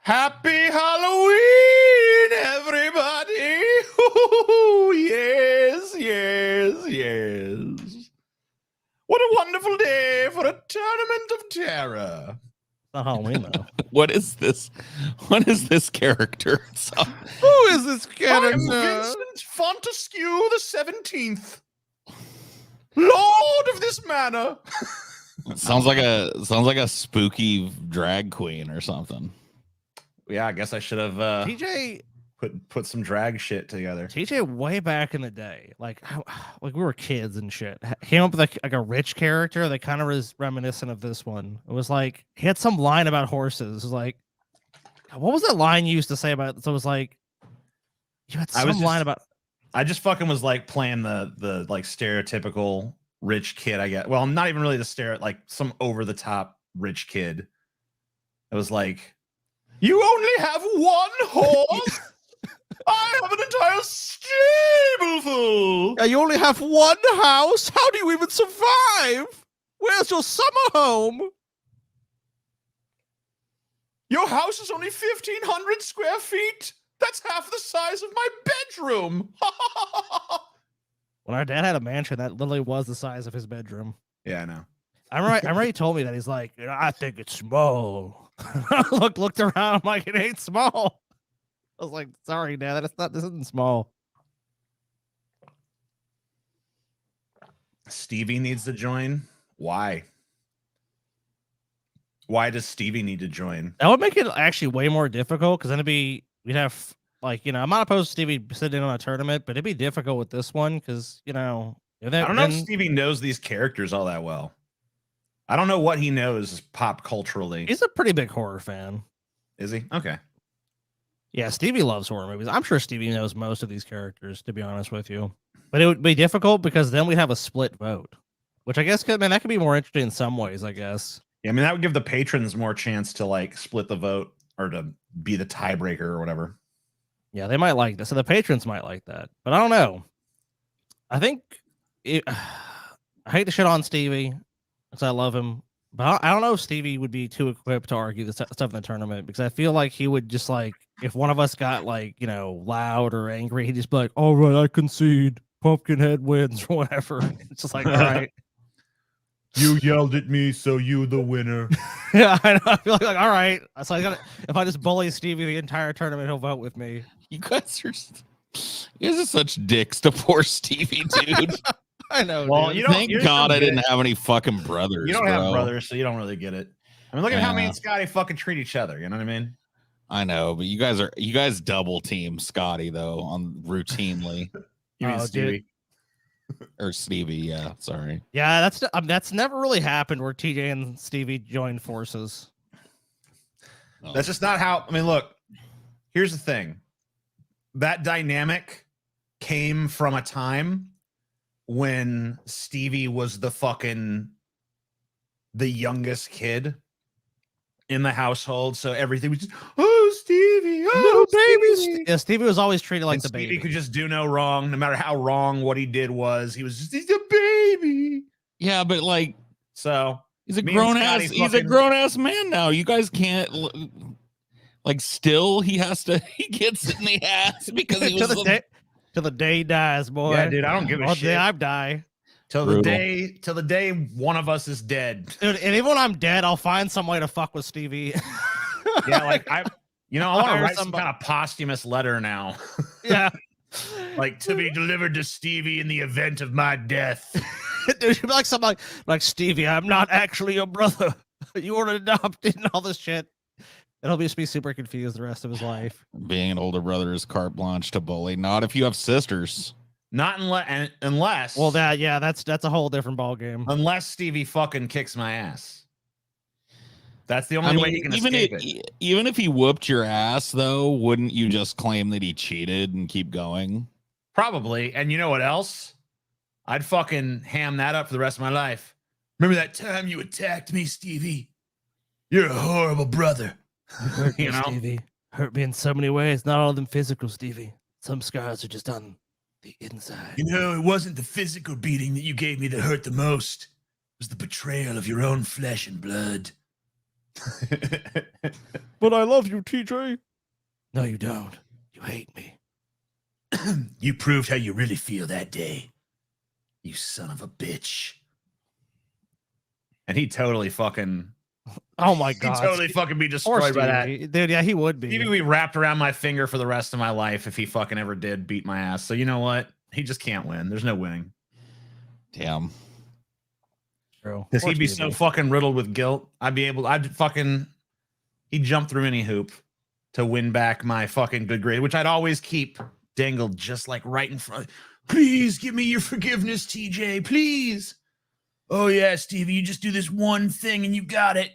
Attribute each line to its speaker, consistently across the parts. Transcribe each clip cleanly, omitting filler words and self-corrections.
Speaker 1: Happy Halloween, everybody! Ooh, yes, yes, yes. What a wonderful day for a tournament of terror.
Speaker 2: It's not Halloween though.
Speaker 3: What is this? What is this character?
Speaker 4: Who is this character?
Speaker 1: I'm Vincent Fontesquieu the 17th, Lord of this manor.
Speaker 3: Sounds like a spooky drag queen or something.
Speaker 1: Yeah, I guess I should have
Speaker 2: TJ
Speaker 1: put some drag shit together.
Speaker 2: TJ way back in the day, like we were kids and shit, came up with like a rich character that kind of was reminiscent of this one. It was like he had some line about horses. It was like, what was that line you used to say about it? So it was like you had some line about.
Speaker 1: I just fucking was like playing the like stereotypical rich kid. I get well, not even really like some over the top rich kid. It was like, you only have one horse. I have an entire stable full.
Speaker 4: Yeah, you only have one house. How do you even survive? Where's your summer home?
Speaker 1: Your house is only 1,500 square feet. That's half the size of my bedroom.
Speaker 2: When our dad had a mansion, that literally was the size of his bedroom.
Speaker 1: Yeah, I know.
Speaker 2: I remember he told me that. He's like, I think it's small. I looked around. I'm like, it ain't small. I was like, sorry, Dad, this isn't small.
Speaker 1: Stevie needs to join. Why? Why does Stevie need to join?
Speaker 2: That would make it actually way more difficult because then we'd have like, I'm not opposed to Stevie sitting on a tournament, but it'd be difficult with this one because,
Speaker 1: I don't know if Stevie knows these characters all that well. I don't know what he knows pop culturally.
Speaker 2: He's a pretty big horror fan.
Speaker 1: Is he? Okay.
Speaker 2: Yeah, Stevie loves horror movies. I'm sure Stevie knows most of these characters, to be honest with you. But it would be difficult because then we'd have a split vote, which I guess that could be more interesting in some ways, I guess.
Speaker 1: Yeah, I mean, that would give the patrons more chance to like split the vote or to be the tiebreaker or whatever.
Speaker 2: Yeah, they might like that. So the patrons might like that. But I don't know. I think I hate to shit on Stevie because I love him. But I don't know if Stevie would be too equipped to argue this stuff in the tournament because I feel like he would just like, if one of us got like, loud or angry, he'd just be like, all right, I concede. Pumpkinhead wins or whatever. It's just like, all right.
Speaker 1: You yelled at me, so you the winner.
Speaker 2: Yeah, I know. I feel like all right. So if I just bully Stevie the entire tournament, he'll vote with me.
Speaker 3: You guys are such dicks to poor Stevie, dude.
Speaker 2: I know.
Speaker 1: Well,
Speaker 2: dude.
Speaker 3: Thank God I didn't have any fucking brothers.
Speaker 1: You don't have brothers, so you don't really get it. I mean, look at how me and Scotty fucking treat each other. You know what I mean?
Speaker 3: I know, but you guys double team Scotty though on routinely.
Speaker 1: You mean Stevie?
Speaker 3: Or Stevie, yeah. Sorry.
Speaker 2: Yeah, that's never really happened where TJ and Stevie joined forces.
Speaker 3: No.
Speaker 1: That's just not how. I mean, look. Here's the thing. That dynamic came from a time when Stevie was the youngest kid in the household, so everything was just, oh, Stevie, oh, baby.
Speaker 2: Yeah, Stevie was always treated like
Speaker 1: And
Speaker 2: the
Speaker 1: Stevie
Speaker 2: baby.
Speaker 1: could just do no wrong, no matter how wrong what he did was. He's a baby.
Speaker 3: Yeah, but like,
Speaker 1: so
Speaker 3: he's a
Speaker 1: me and
Speaker 3: grown
Speaker 1: Scotty
Speaker 3: ass. He's a grown ass man now. You guys can't like. Still, he gets in the ass because he was
Speaker 2: till the day he dies, boy.
Speaker 1: Yeah, dude, I don't give a shit.
Speaker 2: The day I die.
Speaker 1: Till the day one of us is dead.
Speaker 2: Dude, and even when I'm dead, I'll find some way to fuck with Stevie.
Speaker 1: Yeah, like I want to write some kind of posthumous letter now.
Speaker 2: Yeah.
Speaker 1: Like, to be delivered to Stevie in the event of my death.
Speaker 2: Dude, you'd be like something like Stevie, I'm not actually your brother. You were adopted and all this shit. And he'll just be super confused the rest of his life.
Speaker 3: Being an older brother is carte blanche to bully. Not if you have sisters.
Speaker 1: Not unless.
Speaker 2: Well, that's a whole different ball game.
Speaker 1: Unless Stevie fucking kicks my ass. That's the only way he can escape it.
Speaker 3: Even if he whooped your ass, though, wouldn't you just claim that he cheated and keep going?
Speaker 1: Probably. And you know what else? I'd fucking ham that up for the rest of my life. Remember that time you attacked me, Stevie? You're a horrible brother.
Speaker 2: Hurt me, Stevie. Hurt me in so many ways. Not all of them physical, Stevie. Some scars are just on the inside.
Speaker 1: You know, it wasn't the physical beating that you gave me that hurt the most. It was the betrayal of your own flesh and blood.
Speaker 2: But I love you, TJ. No, you don't. You hate me.
Speaker 1: You proved how you really feel that day. You son of a bitch. And he totally fucking...
Speaker 2: Oh my
Speaker 1: He'd
Speaker 2: god.
Speaker 1: totally fucking be
Speaker 2: Poor
Speaker 1: destroyed by that.
Speaker 2: Stevie. Dude, yeah, he would be.
Speaker 1: Stevie would be wrapped around my finger for the rest of my life if he fucking ever did beat my ass. So you know what? He just can't win. There's no winning.
Speaker 3: Damn.
Speaker 2: True.
Speaker 1: Because
Speaker 2: Poor
Speaker 1: he'd be
Speaker 2: Stevie.
Speaker 1: so fucking riddled with guilt. He'd jump through any hoop to win back my fucking good grade, which I'd always keep dangled just like right in front. Please give me your forgiveness, TJ. Please. Oh yeah, Stevie, you just do this one thing and you got it.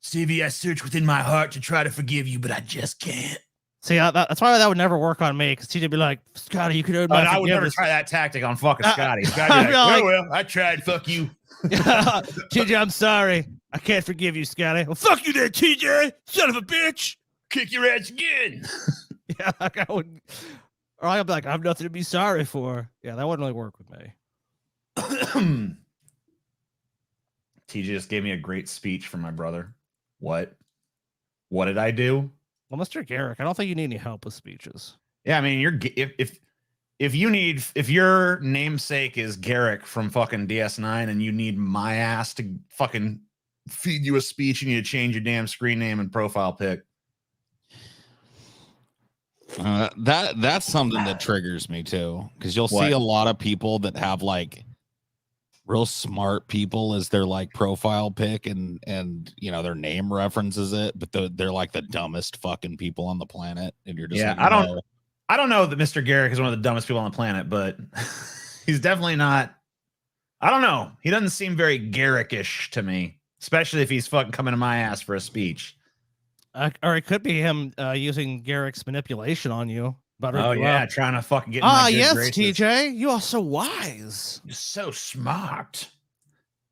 Speaker 1: Stevie, I search within my heart to try to forgive you, but I just can't.
Speaker 2: See, that's why that would never work on me, because TJ'd be like, Scotty, you could earn my
Speaker 1: I would never
Speaker 2: forgiveness.
Speaker 1: try that tactic on fucking Scotty. Scotty'd
Speaker 2: I'd
Speaker 1: be
Speaker 2: be
Speaker 1: like,
Speaker 2: like-
Speaker 1: oh, well, I tried. Fuck you.
Speaker 2: TJ, I'm sorry. I can't forgive you, Scotty. Well, fuck you there, TJ. Son of a bitch.
Speaker 1: Kick your ass again.
Speaker 2: Yeah, like I would. Or I'd be like, I have nothing to be sorry for. Yeah, that wouldn't really work with me.
Speaker 1: TJ just gave me a great speech from my brother. What? What did I do?
Speaker 2: Well, Mr. Garrick, I don't think you need any help with speeches.
Speaker 1: Yeah, I mean, if your namesake is Garrick from fucking DS9 and you need my ass to fucking feed you a speech, you need to change your damn screen name and profile pic.
Speaker 3: That's something that triggers me too, because you'll
Speaker 1: What?
Speaker 3: see a lot of people that have like real smart people as their like profile pic, and you know their name references it, but they're like the dumbest fucking people on the planet, and you're just
Speaker 1: Yeah,
Speaker 3: like,
Speaker 1: I don't know that Mr. Garrick is one of the dumbest people on the planet, but he's definitely not. I don't know. He doesn't seem very Garrickish to me, especially if he's fucking coming to my ass for a speech.
Speaker 2: Or it could be him using Garrick's manipulation on you.
Speaker 1: Oh yeah, trying to fucking get in my good
Speaker 2: yes,
Speaker 1: graces.
Speaker 2: TJ, you are so wise.
Speaker 1: You're so smart.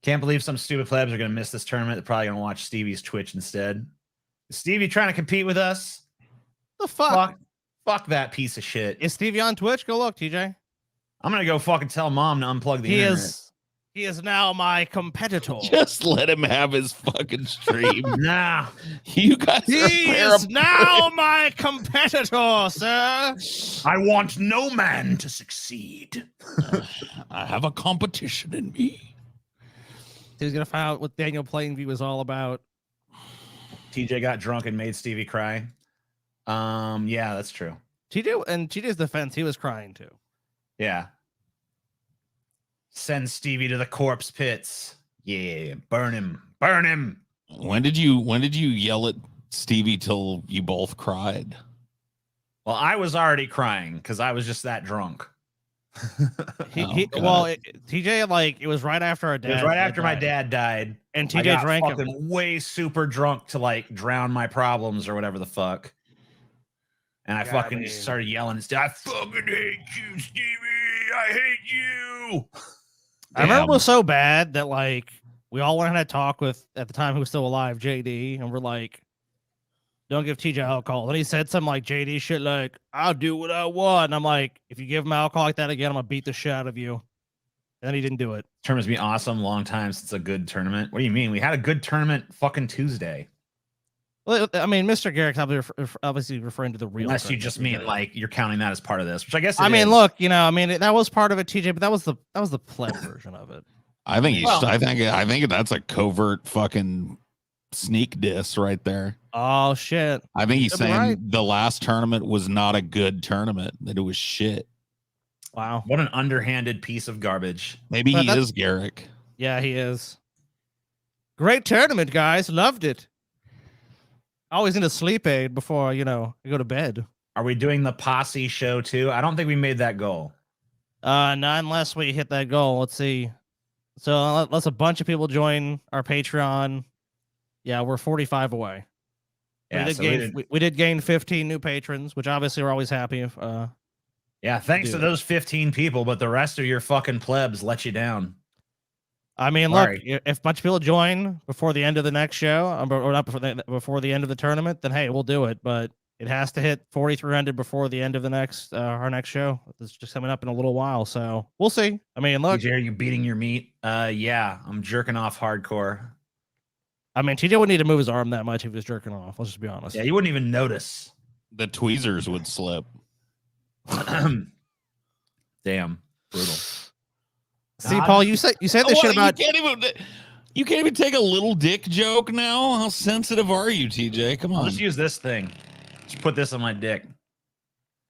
Speaker 1: Can't believe some stupid plebs are gonna miss this tournament. They're probably gonna watch Stevie's Twitch instead. Is Stevie trying to compete with us?
Speaker 2: The fuck?
Speaker 1: Fuck that piece of shit.
Speaker 2: Is Stevie on Twitch? Go look, TJ.
Speaker 1: I'm gonna go fucking tell mom to unplug the internet.
Speaker 2: He is now my competitor.
Speaker 3: just let him have his fucking stream.
Speaker 1: Nah.
Speaker 3: You guys
Speaker 2: He
Speaker 3: are
Speaker 2: is now my competitor, sir.
Speaker 1: I want no man to succeed.
Speaker 3: I have a competition in me.
Speaker 2: He's gonna find out what Daniel Plainview is all about.
Speaker 1: TJ got drunk and made Stevie cry. Yeah, that's true.
Speaker 2: TJ's defense, he was crying too.
Speaker 1: Yeah. Send Stevie to the corpse pits. Yeah, burn him. Burn him.
Speaker 3: When did you yell at Stevie till you both cried?
Speaker 1: Well, I was already crying because I was just that drunk.
Speaker 2: TJ, like, it was right after our dad.
Speaker 1: It was right after my dad died.
Speaker 2: And
Speaker 1: I
Speaker 2: TJ
Speaker 1: got
Speaker 2: drank him.
Speaker 1: fucking way super drunk to like drown my problems or whatever the fuck. And I fucking started yelling. I fucking hate you, Stevie. I hate you.
Speaker 2: I remember it was so bad that like we all went and had a talk with, at the time, who was still alive, JD, and we're like, don't give TJ alcohol. And he said some like JD shit like, I'll do what I want. And I'm like, if you give him alcohol like that again, I'm gonna beat the shit out of you. And then he didn't do it.
Speaker 1: Tournament's been awesome. Long time since a good tournament. What do you mean? We had a good tournament fucking Tuesday.
Speaker 2: Well, I mean, Mr. Garrick's obviously referring to the real.
Speaker 1: Unless you just mean like you're counting that as part of this, which I guess.
Speaker 2: I mean,
Speaker 1: is.
Speaker 2: look, you know, I mean, that was part of it, TJ, but that was the pleb version of it.
Speaker 3: I think I think that's a covert fucking sneak diss right there.
Speaker 2: Oh shit!
Speaker 3: I think he's
Speaker 2: Could be
Speaker 3: saying
Speaker 2: right.
Speaker 3: the last tournament was not a good tournament; that it was shit.
Speaker 2: Wow.
Speaker 1: What an underhanded piece of garbage.
Speaker 3: Maybe
Speaker 2: But
Speaker 3: he
Speaker 2: that's-
Speaker 3: is Garrick.
Speaker 2: Yeah, he is. Great tournament, guys. Loved it. Always need a sleep aid before, you know, you go to bed.
Speaker 1: Are we doing the posse show too? I don't think we made that goal.
Speaker 2: Not unless we hit that goal. Let's see. So let's a bunch of people join our Patreon. Yeah, we're 45 away.
Speaker 1: Yeah,
Speaker 2: We did gain 15 new patrons, which obviously we're always happy if.
Speaker 1: yeah, thanks to
Speaker 2: Dude.
Speaker 1: those 15 people, but the rest of your fucking plebs let you down.
Speaker 2: I mean,
Speaker 1: Sorry.
Speaker 2: look, if a bunch of people join before the end of the next show, or not before the end of the tournament, then hey, we'll do it. But it has to hit 4,300 before the end of the next our next show. It's just coming up in a little while, so we'll see. I mean, look,
Speaker 1: DJ, are you beating your meat? Yeah, I'm jerking off hardcore.
Speaker 2: I mean, TJ wouldn't need to move his arm that much if he was jerking off. Let's just be honest.
Speaker 1: Yeah, you wouldn't even notice.
Speaker 3: The tweezers would slip.
Speaker 1: Damn, brutal.
Speaker 2: See, Paul, you said this shit about.
Speaker 3: You can't even take a little dick joke now. How sensitive are you, TJ? Come
Speaker 1: I'll
Speaker 3: on.
Speaker 1: just use this thing. Just put this on my dick.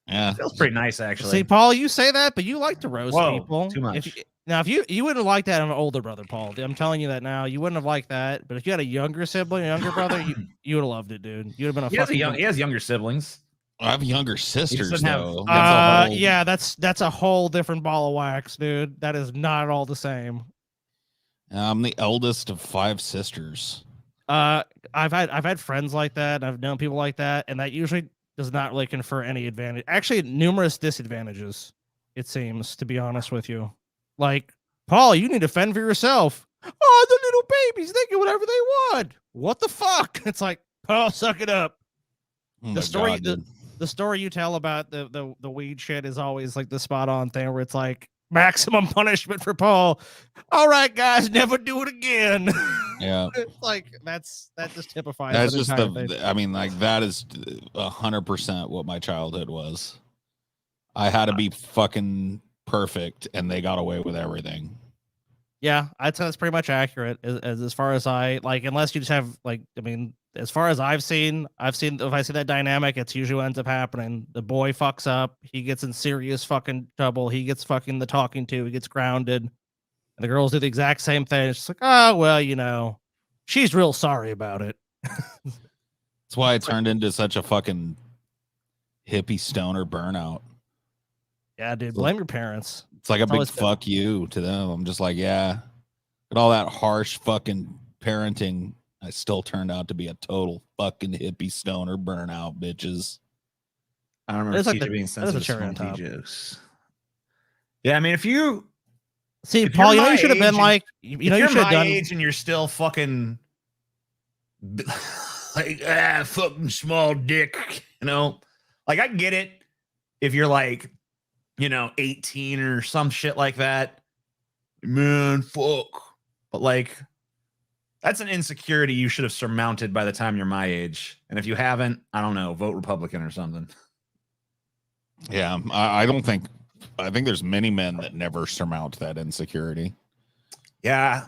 Speaker 3: Yeah,
Speaker 1: Feels pretty nice, actually.
Speaker 2: See, Paul, you say that, but you like to roast people.
Speaker 1: Too much.
Speaker 2: If you wouldn't have liked that in an older brother, Paul. I'm telling you that now. You wouldn't have liked that. But if you had a younger sibling, a younger brother, you would have loved it, dude. You'd have been
Speaker 1: He has younger siblings.
Speaker 3: I have younger sisters
Speaker 1: doesn't have-
Speaker 3: though.
Speaker 2: Yeah, that's a whole different ball of wax, dude. That is not at all the same.
Speaker 3: I'm the eldest of 5 sisters.
Speaker 2: I've had friends like that. I've known people like that, and that usually does not really confer any advantage. Actually, numerous disadvantages. It seems, to be honest with you. Like, Paul, you need to fend for yourself. Oh, the little babies, they can whatever they want. What the fuck? It's like, Paul, suck it up.
Speaker 3: Oh
Speaker 2: The
Speaker 3: my
Speaker 2: story,
Speaker 3: God, dude.
Speaker 2: the story you tell about the weed shit is always like the spot on thing where it's like maximum punishment for Paul. All right, guys, never do it again.
Speaker 3: Yeah,
Speaker 2: It's like that just typifies.
Speaker 3: that's
Speaker 2: the
Speaker 3: just
Speaker 2: entire thing.
Speaker 3: I mean, like that is 100% what my childhood was. I had to be fucking perfect, and they got away with everything.
Speaker 2: Yeah, I'd say that's pretty much accurate. As far as I like, unless you just have like, I mean, as far as I've seen if I see that dynamic, it's usually what ends up happening. The boy fucks up, he gets in serious fucking trouble, he gets fucking the talking to, he gets grounded, and the girls do the exact same thing. It's just like, oh well, you know, she's real sorry about it.
Speaker 3: That's why it turned into such a fucking hippie stoner burnout.
Speaker 2: Yeah, dude, blame your parents.
Speaker 3: It's like a big
Speaker 2: always been.
Speaker 3: fuck you to them. I'm just like, yeah, but all that harsh fucking parenting, I still turned out to be a total fucking hippie stoner burnout, bitches.
Speaker 1: I don't remember
Speaker 2: It's like
Speaker 1: teacher being
Speaker 2: that's a
Speaker 1: sensitive to
Speaker 2: cherry on
Speaker 1: small
Speaker 2: top.
Speaker 1: jokes. Yeah, I mean, if you
Speaker 2: See,
Speaker 1: If
Speaker 2: Paul,
Speaker 1: you're
Speaker 2: you know
Speaker 1: my
Speaker 2: you should have been
Speaker 1: age
Speaker 2: like, you know,
Speaker 1: if
Speaker 2: you
Speaker 1: you're
Speaker 2: should have
Speaker 1: my
Speaker 2: done.
Speaker 1: age and you're still fucking like fucking small dick, you know, like I get it if you're like, you know, 18 or some shit like that, man, fuck. But like, that's an insecurity you should have surmounted by the time you're my age. And if you haven't, I don't know, vote Republican or something.
Speaker 3: Yeah, I don't think. I think there's many men that never surmount that insecurity.
Speaker 1: Yeah,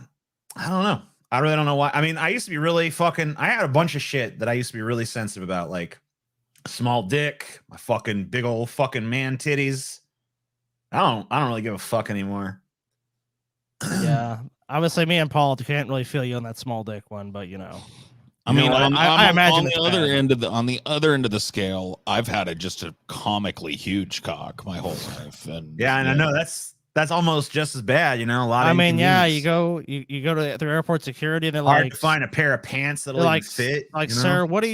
Speaker 1: I don't know. I really don't know why. I mean, I used to be really I had a bunch of shit that I used to be really sensitive about, like small dick, my fucking big old fucking man titties. I don't really give a fuck anymore.
Speaker 2: Yeah, obviously, me and Paul can't really feel you on that small dick one, but you know,
Speaker 3: I mean,
Speaker 2: I imagine
Speaker 3: on
Speaker 2: it's
Speaker 3: the other
Speaker 2: bad.
Speaker 3: end of the scale, I've had just a comically huge cock my whole life, and
Speaker 1: Yeah, and I know that's almost just as bad. You know, a lot.
Speaker 2: I
Speaker 1: of
Speaker 2: mean, yeah,
Speaker 1: inconvenience.
Speaker 2: you go to through airport security, and they're
Speaker 1: Hard
Speaker 2: like,
Speaker 1: to find a pair of pants that'll
Speaker 2: they're
Speaker 1: even
Speaker 2: like,
Speaker 1: fit.
Speaker 2: like,
Speaker 1: you know?
Speaker 2: sir, what are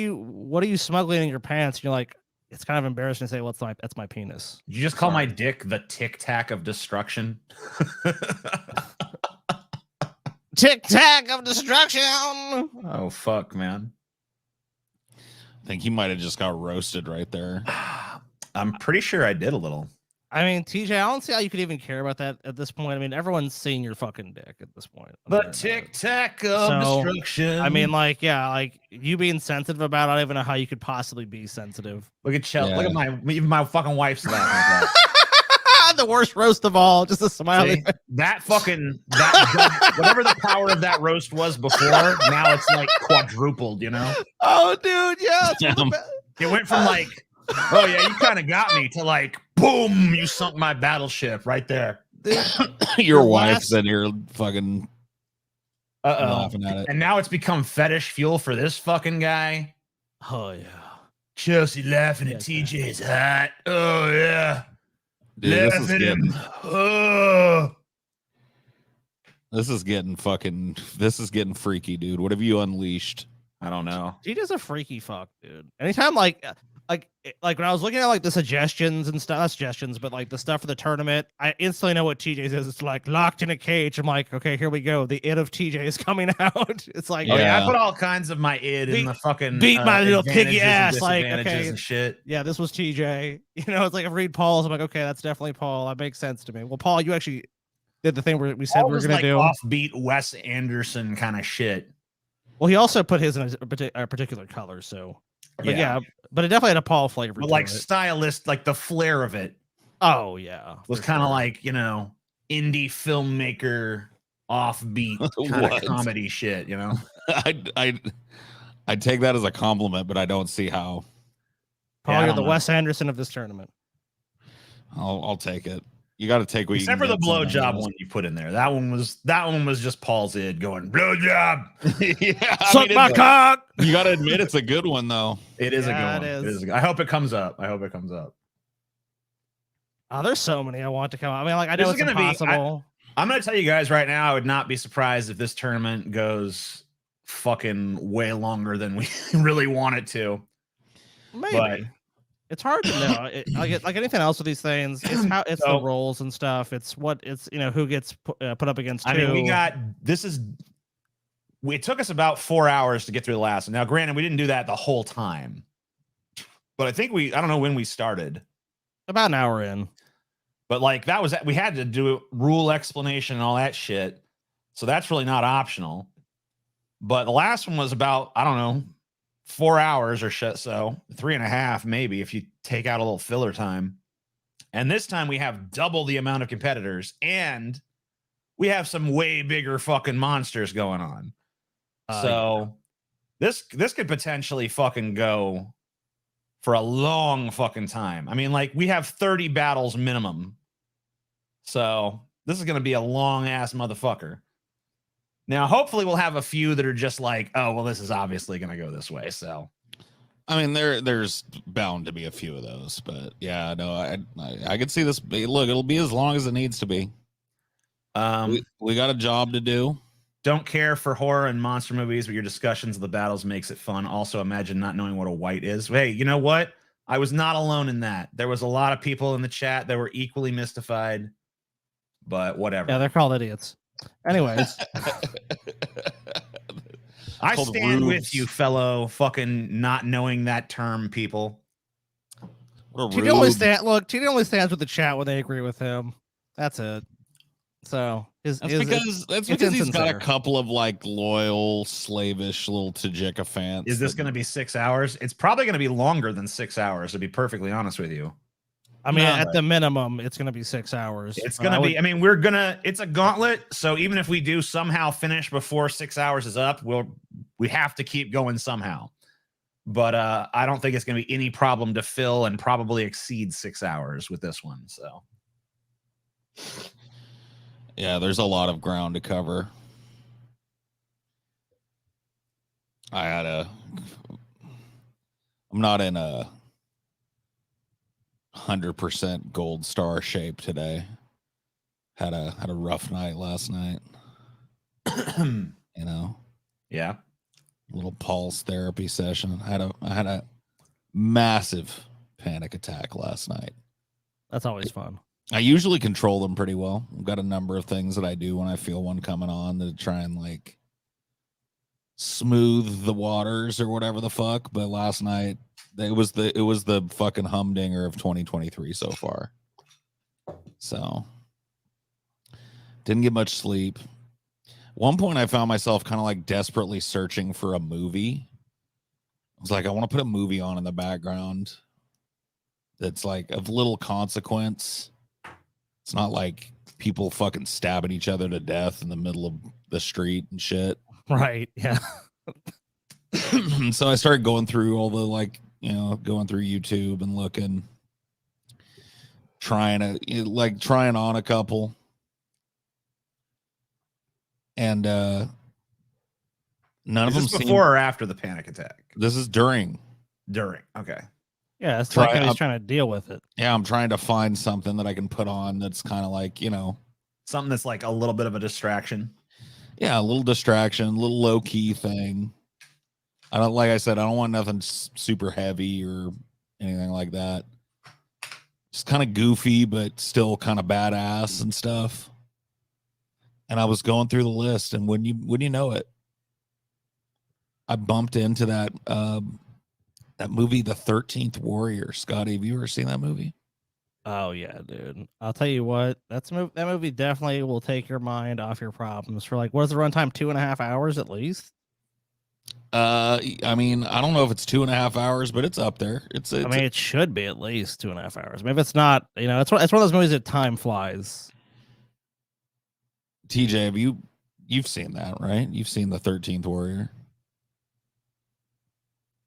Speaker 2: you smuggling in your pants? And you're like, it's kind of embarrassing to say, well, that's my penis.
Speaker 1: Did you just call my
Speaker 2: Sorry.
Speaker 1: dick the Tic Tac of destruction?
Speaker 2: Tic tac of destruction.
Speaker 1: Oh fuck, man.
Speaker 3: I think he might have just got roasted right there.
Speaker 1: I'm pretty sure I did a little.
Speaker 2: I mean, TJ, I don't see how you could even care about that at this point. I mean, everyone's seen your fucking dick at this point.
Speaker 1: The
Speaker 2: Okay.
Speaker 1: Tic Tac of
Speaker 2: So,
Speaker 1: destruction.
Speaker 2: I mean, like, yeah, like you being sensitive about it, I don't even know how you could possibly be sensitive.
Speaker 1: look at Chelsea.
Speaker 3: Yeah.
Speaker 1: Look at even my fucking wife's laughing.
Speaker 2: The worst roast of all, just a smiley.
Speaker 1: See? That whatever the power of that roast was before, now it's like quadrupled, you know?
Speaker 2: Oh, dude, yeah.
Speaker 3: Damn.
Speaker 1: It went from like, oh yeah, you kind of got me, to like, boom, you sunk my battleship right there.
Speaker 3: Your wife
Speaker 2: last-
Speaker 3: said you're fucking laughing at it.
Speaker 1: And now it's become fetish fuel for this fucking guy.
Speaker 2: Oh yeah.
Speaker 1: Chelsea laughing at
Speaker 2: Yeah,
Speaker 1: TJ's hat. Oh yeah.
Speaker 3: Dude, this is
Speaker 1: Laugh at
Speaker 3: getting
Speaker 1: him. Oh.
Speaker 3: this is getting freaky, dude. What have you unleashed?
Speaker 1: I don't know.
Speaker 2: TJ's a freaky fuck, dude. Anytime like when I was looking at like the suggestions and stuff, not suggestions, but like the stuff for the tournament, I instantly know what TJ says. It's like locked in a cage. I'm like, okay, here we go. The id of TJ is coming out. It's like,
Speaker 1: Oh, yeah, I
Speaker 3: Yeah.
Speaker 1: put all kinds of my id in the fucking
Speaker 2: beat my little piggy
Speaker 1: advantages and
Speaker 2: ass, like,
Speaker 1: disadvantages
Speaker 2: okay.
Speaker 1: and shit.
Speaker 2: yeah, this was TJ. You know, it's like I read Paul's. I'm like, okay, that's definitely Paul. That makes sense to me. Well, Paul, you actually did the thing where we said
Speaker 1: All
Speaker 2: we were
Speaker 1: was
Speaker 2: gonna
Speaker 1: like
Speaker 2: do.
Speaker 1: offbeat Wes Anderson kind of shit.
Speaker 2: Well, he also put his in a particular color, so but yeah, but it definitely had a Paul flavor.
Speaker 1: But
Speaker 2: to
Speaker 1: like
Speaker 2: it.
Speaker 1: stylist, like the flair of it
Speaker 2: Oh yeah,
Speaker 1: was
Speaker 2: for
Speaker 1: kind of
Speaker 2: sure.
Speaker 1: like, indie filmmaker offbeat kind of
Speaker 3: What?
Speaker 1: comedy shit,
Speaker 3: I take that as a compliment, but I don't see how.
Speaker 2: Paul,
Speaker 1: I
Speaker 2: you're
Speaker 1: don't
Speaker 2: the
Speaker 1: know.
Speaker 2: Wes Anderson of this tournament.
Speaker 3: I'll take it. You got to take what
Speaker 1: Except
Speaker 3: you
Speaker 1: for the
Speaker 3: can get
Speaker 1: blowjob
Speaker 3: sometimes.
Speaker 1: one you put in there. That one was just Paul's id going blowjob.
Speaker 3: Yeah, I
Speaker 2: Suck
Speaker 3: mean,
Speaker 2: my cock.
Speaker 3: you got to admit it's a good one though.
Speaker 1: It is a
Speaker 2: Yeah,
Speaker 1: good
Speaker 2: it
Speaker 1: one.
Speaker 2: is.
Speaker 1: I hope it comes up.
Speaker 2: Oh, there's so many I want to come out. I mean, like I
Speaker 1: This
Speaker 2: know
Speaker 1: is
Speaker 2: it's
Speaker 1: gonna be-
Speaker 2: impossible.
Speaker 1: I'm gonna tell you guys right now, I would not be surprised if this tournament goes fucking way longer than we really want it to.
Speaker 2: Maybe.
Speaker 1: But
Speaker 2: It's hard to know. Like anything else with these things, it's how it's
Speaker 1: So-
Speaker 2: the roles and stuff. It's what it's who gets put up against.
Speaker 1: I mean,
Speaker 2: who.
Speaker 1: it took us about 4 hours to get through the last one. Now, granted, we didn't do that the whole time, but I think I don't know when we started,
Speaker 2: About an hour in.
Speaker 1: but like we had to do rule explanation and all that shit. So that's really not optional. But the last one was about, I don't know, 4 hours or shit. So 3.5, maybe, if you take out a little filler time. And this time we have double the amount of competitors and we have some way bigger fucking monsters going on. So this could potentially fucking go for a long fucking time. I mean, like we have 30 battles minimum. So this is going to be a long ass motherfucker. Now, hopefully we'll have a few that are just like, oh, well, this is obviously going to go this way. So,
Speaker 3: I mean, there's bound to be a few of those, but yeah, no, I could see this. Look, it'll be as long as it needs to be. We got a job to do.
Speaker 1: Don't care for horror and monster movies, but your discussions of the battles makes it fun. Also, imagine not knowing what a white is. Hey, you know what? I was not alone in that. There was a lot of people in the chat that were equally mystified, but whatever.
Speaker 2: Yeah, they're called idiots. Anyways,
Speaker 1: I
Speaker 3: called
Speaker 1: stand with
Speaker 3: rubes.
Speaker 1: you, fellow fucking not knowing that term people.
Speaker 3: What a
Speaker 2: TD only
Speaker 3: rube.
Speaker 2: TD only stands with the chat when they agree with him. That's it. So
Speaker 3: That's because he's got a
Speaker 2: insincere.
Speaker 3: couple of like loyal, slavish little Tajikafants.
Speaker 1: Is this going to be 6 hours? It's probably going to be longer than 6 hours, to be perfectly honest with you.
Speaker 2: I mean,
Speaker 3: No,
Speaker 2: at the minimum, it's going to be 6 hours.
Speaker 1: It's
Speaker 2: But
Speaker 1: going to
Speaker 2: I
Speaker 1: be, I mean, it's a gauntlet. So even if we do somehow finish before 6 hours is up, we have to keep going somehow. But I don't think it's going to be any problem to fill and probably exceed 6 hours with this one. So
Speaker 3: Yeah, there's a lot of ground to cover. I'm not in a 100% gold star shape today. Had a rough night last night.
Speaker 1: yeah.
Speaker 3: Little pulse therapy session. I had a massive panic attack last night.
Speaker 2: That's always fun.
Speaker 3: I usually control them pretty well. I've got a number of things that I do when I feel one coming on to try and like smooth the waters or whatever the fuck. But last night it was the fucking humdinger of 2023 so far. So didn't get much sleep. One point I found myself kind of like desperately searching for a movie. I was like, I want to put a movie on in the background that's like of little consequence. It's not like people fucking stabbing each other to death in the middle of the street and shit.
Speaker 2: Right. Yeah.
Speaker 3: So I started going through all the going through YouTube and looking, trying on a couple. And none of
Speaker 1: Is
Speaker 3: them
Speaker 1: this before or after the panic attack?
Speaker 3: This is during.
Speaker 1: Okay.
Speaker 2: Yeah. It's like he's trying to deal with it.
Speaker 3: Yeah, I'm trying to find something that I can put on that's kind of like,
Speaker 1: Something that's like a little bit of a distraction.
Speaker 3: Yeah, a little distraction, a little low key thing. Like I said, I don't want nothing super heavy or anything like that. Just kind of goofy, but still kind of badass and stuff. And I was going through the list, and when you know it, I bumped into that movie, The 13th Warrior. Scotty, have you ever seen that movie?
Speaker 2: Oh yeah, dude. I'll tell you what. That movie definitely will take your mind off your problems for like, what is the runtime? 2.5 hours at least.
Speaker 3: I mean, I don't know if it's 2.5 hours, but it's up there. It's
Speaker 2: I mean, it should be at least 2.5 hours. I mean, if it's not, it's one of those movies that time flies.
Speaker 3: TJ, you've seen that, right? You've seen the 13th Warrior.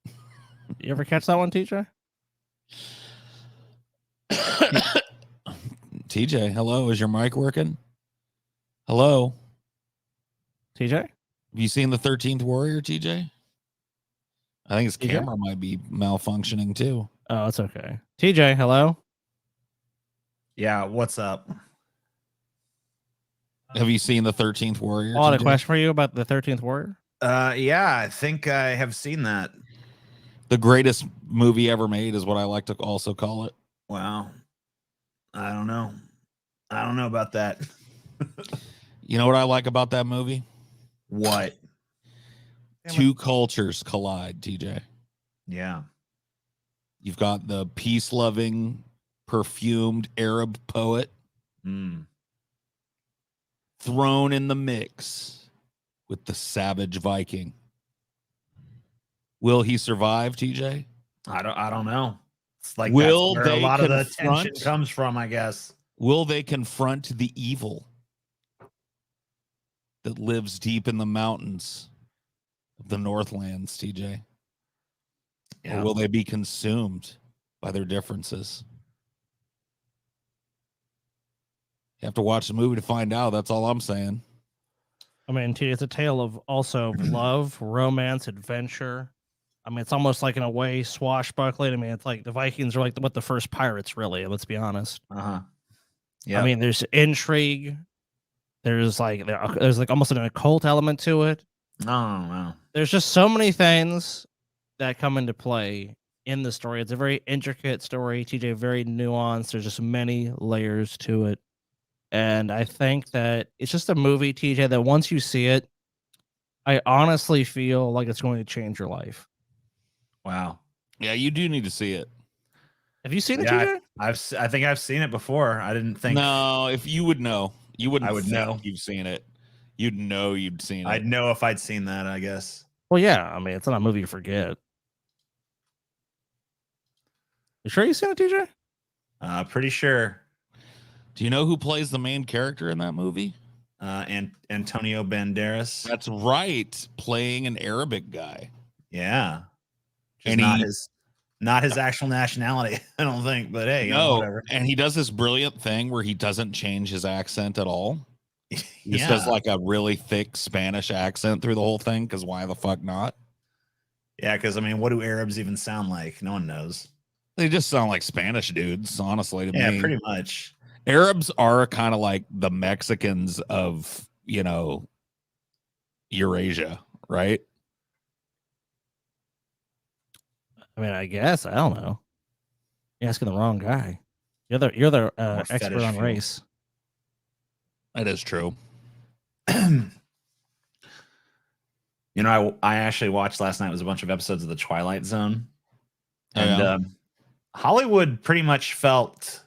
Speaker 2: You ever catch that one, TJ?
Speaker 3: TJ, hello, is your mic working? Hello,
Speaker 2: TJ?
Speaker 3: have you seen the 13th Warrior, TJ? I think his
Speaker 2: TJ?
Speaker 3: camera might be malfunctioning too.
Speaker 2: Oh, it's okay. TJ, hello.
Speaker 1: Yeah, what's up?
Speaker 3: Have you seen the 13th Warrior?
Speaker 2: I had a
Speaker 3: TJ?
Speaker 2: question for you about the 13th Warrior.
Speaker 1: Yeah, I think I have seen that.
Speaker 3: The greatest movie ever made is what I like to also call it.
Speaker 1: Wow. I don't know. I don't know about that.
Speaker 3: You know what I like about that movie?
Speaker 1: What?
Speaker 3: Two cultures collide, TJ.
Speaker 1: Yeah.
Speaker 3: You've got the peace-loving, perfumed Arab poet thrown in the mix with the savage Viking. Will he survive, TJ?
Speaker 1: I don't know. It's like
Speaker 3: Will
Speaker 1: that's where a
Speaker 3: they
Speaker 1: lot of the
Speaker 3: confront-
Speaker 1: tension comes from, I guess.
Speaker 3: Will they confront the evil that lives deep in the mountains of the Northlands, TJ?
Speaker 1: Yeah.
Speaker 3: Or will they be consumed by their differences? You have to watch the movie to find out. That's all I'm saying.
Speaker 2: I mean, TJ, it's a tale of also love, romance, adventure. I mean, it's almost like in a way swashbuckling. I mean, it's like the Vikings are like the first pirates, really. Let's be honest.
Speaker 1: Uh-huh. Yeah.
Speaker 2: I mean, there's intrigue. There's like almost an occult element to it.
Speaker 1: Oh, wow.
Speaker 2: There's just so many things that come into play in the story. It's a very intricate story, TJ, very nuanced. There's just many layers to it. And I think that it's just a movie, TJ, that once you see it, I honestly feel like it's going to change your life.
Speaker 1: Wow.
Speaker 3: Yeah, you do need to see it.
Speaker 2: Have you seen it,
Speaker 1: Yeah,
Speaker 2: TJ?
Speaker 1: I think I've seen it before. I didn't think
Speaker 3: No, if you would know, you wouldn't.
Speaker 1: I would
Speaker 3: think
Speaker 1: know.
Speaker 3: You've seen it. You'd know you'd seen it.
Speaker 1: I'd know if I'd seen that, I guess.
Speaker 2: Well, yeah. I mean, it's not a movie you forget. You sure you've seen it, TJ?
Speaker 1: Pretty sure.
Speaker 3: Do you know who plays the main character in that movie?
Speaker 1: And Antonio Banderas.
Speaker 3: That's right, playing an Arabic guy.
Speaker 1: Yeah. Just
Speaker 3: And
Speaker 1: not his actual nationality, I don't think, but hey,
Speaker 3: No,
Speaker 1: whatever.
Speaker 3: and he does this brilliant thing where he doesn't change his accent at all. He just
Speaker 1: Yeah.
Speaker 3: does like a really thick Spanish accent through the whole thing, because why the fuck not?
Speaker 1: Yeah, because I mean, what do Arabs even sound like? No one knows.
Speaker 3: They just sound like Spanish dudes, honestly, to
Speaker 1: Yeah,
Speaker 3: me.
Speaker 1: pretty much.
Speaker 3: Arabs are kind of like the Mexicans of, Eurasia, right?
Speaker 2: I mean, I guess. I don't know. You're asking the wrong guy. You're the
Speaker 1: More
Speaker 2: expert
Speaker 1: fetish
Speaker 2: on
Speaker 1: fuel.
Speaker 2: race.
Speaker 3: That is true.
Speaker 1: I actually watched last night was a bunch of episodes of the Twilight Zone.
Speaker 3: Oh,
Speaker 1: And
Speaker 3: yeah?
Speaker 1: Hollywood pretty much felt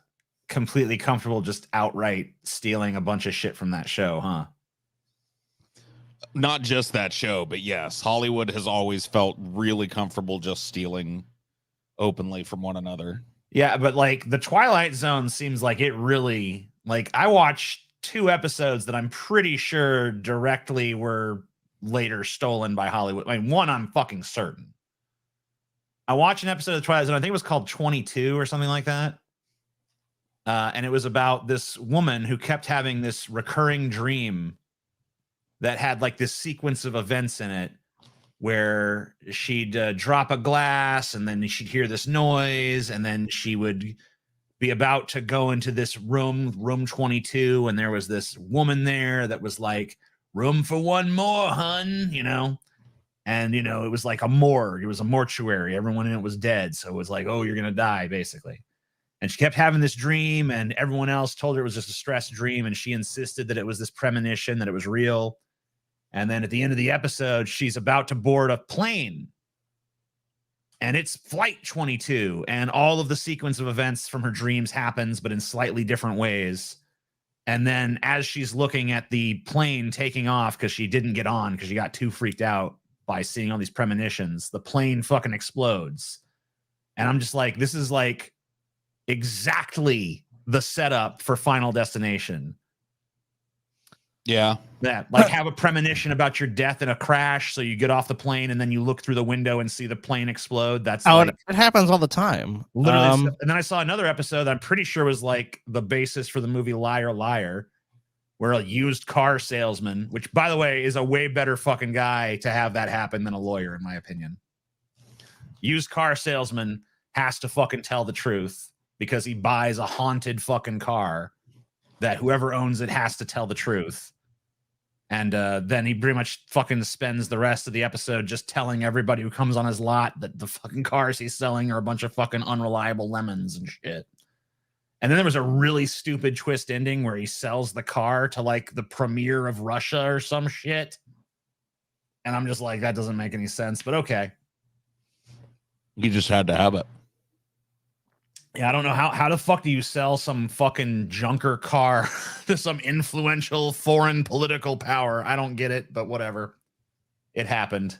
Speaker 1: completely comfortable just outright stealing a bunch of shit from that show, huh?
Speaker 3: Not just that show, but yes, Hollywood has always felt really comfortable just stealing openly from one another.
Speaker 1: Yeah, but like the Twilight Zone seems like it really, like I watched 2 episodes that I'm pretty sure directly were later stolen by Hollywood. Like one, I'm fucking certain. I watched an episode of the Twilight Zone, I think it was called 22 or something like that. And it was about this woman who kept having this recurring dream that had like this sequence of events in it where she'd drop a glass and then she'd hear this noise and then she would be about to go into this room 22, and there was this woman there that was like, room for one more, hun, and it was like a morgue. It was a mortuary. Everyone in it was dead. So it was like, oh, you're going to die, basically. And she kept having this dream, and everyone else told her it was just a stress dream. And she insisted that it was this premonition, that it was real. And then at the end of the episode, she's about to board a plane. And it's flight 22. And all of the sequence of events from her dreams happens, but in slightly different ways. And then as she's looking at the plane taking off, because she didn't get on because she got too freaked out by seeing all these premonitions. The plane fucking explodes. And I'm just like, this is like exactly the setup for Final Destination.
Speaker 3: Yeah.
Speaker 1: That like have a premonition about your death in a crash, so you get off the plane and then you look through the window and see the plane explode. That's like,
Speaker 2: it happens all the time.
Speaker 1: literally. And then I saw another episode that I'm pretty sure was like the basis for the movie Liar Liar, where a used car salesman, which by the way is a way better fucking guy to have that happen than a lawyer, in my opinion. Used car salesman has to fucking tell the truth because he buys a haunted fucking car that whoever owns it has to tell the truth. And then he pretty much fucking spends the rest of the episode just telling everybody who comes on his lot that the fucking cars he's selling are a bunch of fucking unreliable lemons and shit. And then there was a really stupid twist ending where he sells the car to like the premier of Russia or some shit. And I'm just like, that doesn't make any sense, but okay.
Speaker 3: He just had to have it.
Speaker 1: Yeah, I don't know how the fuck do you sell some fucking junker car to some influential foreign political power? I don't get it, but whatever. It happened.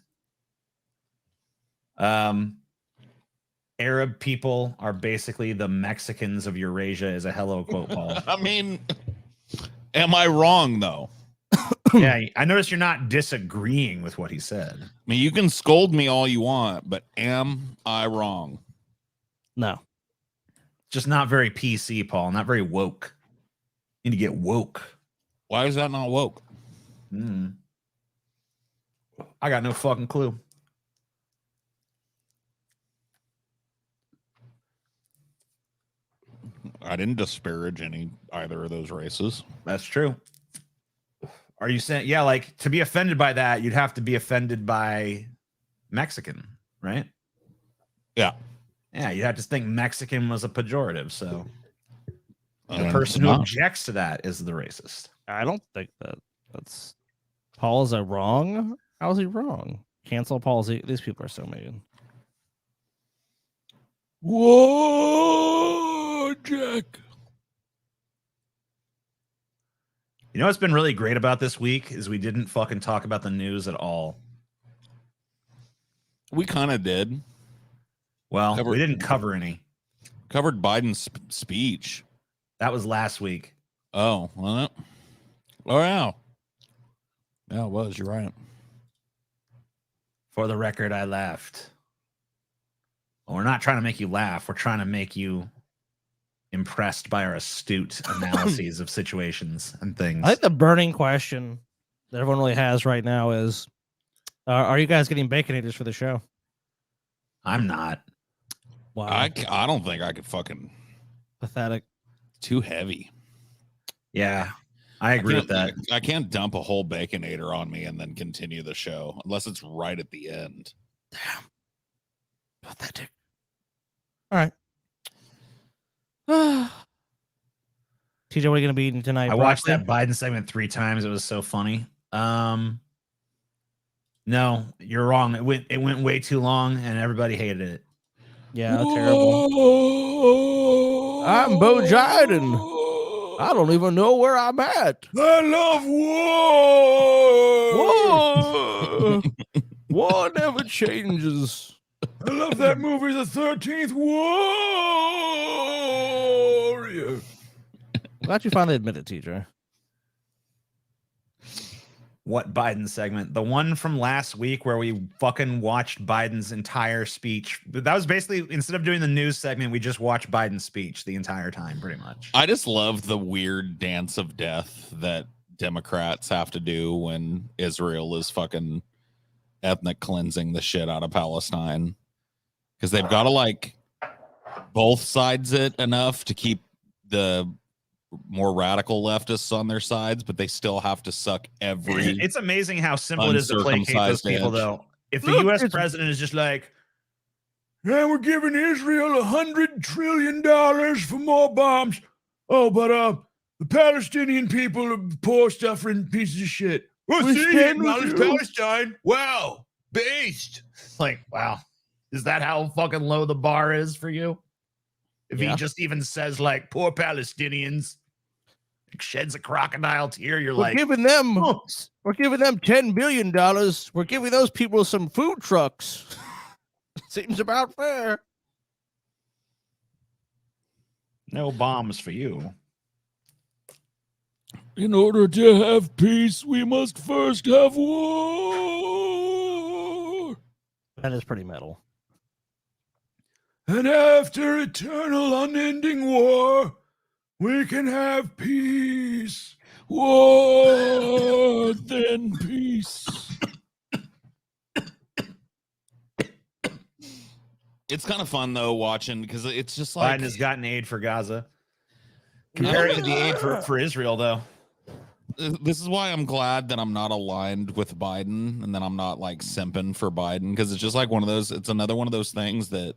Speaker 1: Arab people are basically the Mexicans of Eurasia is a hello quote, Paul.
Speaker 3: I mean, am I wrong though?
Speaker 1: Yeah, I noticed you're not disagreeing with what he said.
Speaker 3: I mean, you can scold me all you want, but am I wrong?
Speaker 2: No.
Speaker 1: Just not very PC, Paul. Not very woke. You need to get woke.
Speaker 3: Why is that not woke?
Speaker 1: I got no fucking clue.
Speaker 3: I didn't disparage either of those races.
Speaker 1: That's true. Are you saying, yeah, like to be offended by that, you'd have to be offended by Mexican, right?
Speaker 3: Yeah.
Speaker 1: Yeah, you have to think Mexican was a pejorative. So the person who objects to that is the racist.
Speaker 2: I don't think that's Paul. Is that wrong? How is he wrong? Cancel Paul. These people are so mean.
Speaker 3: Whoa, Jack.
Speaker 1: You know what's been really great about this week is we didn't fucking talk about the news at all.
Speaker 3: We kind of did.
Speaker 1: Well, we didn't cover any.
Speaker 3: Covered Biden's speech.
Speaker 1: That was last week.
Speaker 3: Oh, well, oh yeah. Yeah, it was. You're right.
Speaker 1: For the record, I laughed. Well, we're not trying to make you laugh. We're trying to make you impressed by our astute analyses of situations and things.
Speaker 2: I think the burning question that everyone really has right now is, are you guys getting Baconators for the show?
Speaker 1: I'm not.
Speaker 2: Wow.
Speaker 3: I don't think I could fucking.
Speaker 2: Pathetic.
Speaker 3: Too heavy.
Speaker 1: Yeah, I agree with that.
Speaker 3: I can't dump a whole Baconator on me and then continue the show unless it's right at the end.
Speaker 2: Damn. Pathetic. All right. TJ, what are you going to be eating tonight?
Speaker 1: I watched that Biden segment 3 times. It was so funny. No, you're wrong. It went way too long and everybody hated it.
Speaker 2: Yeah, terrible. I'm Bo Jiden. I don't even know where I'm at.
Speaker 3: I love war.
Speaker 2: War. War never changes.
Speaker 3: I love that movie, The 13th Warrior.
Speaker 2: Glad you finally admitted, TJ.
Speaker 1: What Biden segment? The one from last week where we fucking watched Biden's entire speech. That was basically, instead of doing the news segment, we just watched Biden's speech the entire time, pretty much.
Speaker 3: I just love the weird dance of death that Democrats have to do when Israel is fucking ethnic cleansing the shit out of Palestine. Because they've got to like both sides it enough to keep the more radical leftists on their sides, but they still have to suck every.
Speaker 1: It's amazing how simple it is to placate those people, though. If the U.S. president is just like, yeah, we're giving Israel $100 trillion for more bombs. Oh, but the Palestinian people are poor, suffering pieces of shit. Well, see, acknowledge Palestine. Wow, based. Like, wow, is that how fucking low the bar is for you? If he just even says like poor Palestinians, sheds a crocodile tear. You're
Speaker 2: We're
Speaker 1: like,
Speaker 2: giving them
Speaker 1: oh.
Speaker 2: $10 billion. We're giving those people some food trucks. Seems about fair.
Speaker 1: No bombs for you.
Speaker 3: In order to have peace, we must first have war.
Speaker 2: That is pretty metal.
Speaker 5: And after eternal unending war, we can have peace.
Speaker 3: War, then peace. It's kind of fun though watching because it's just like
Speaker 1: Biden has gotten aid for Gaza. Compared to the aid for Israel, though.
Speaker 3: This is why I'm glad that I'm not aligned with Biden and that I'm not like simping for Biden, because it's just like one of those, it's another one of those things that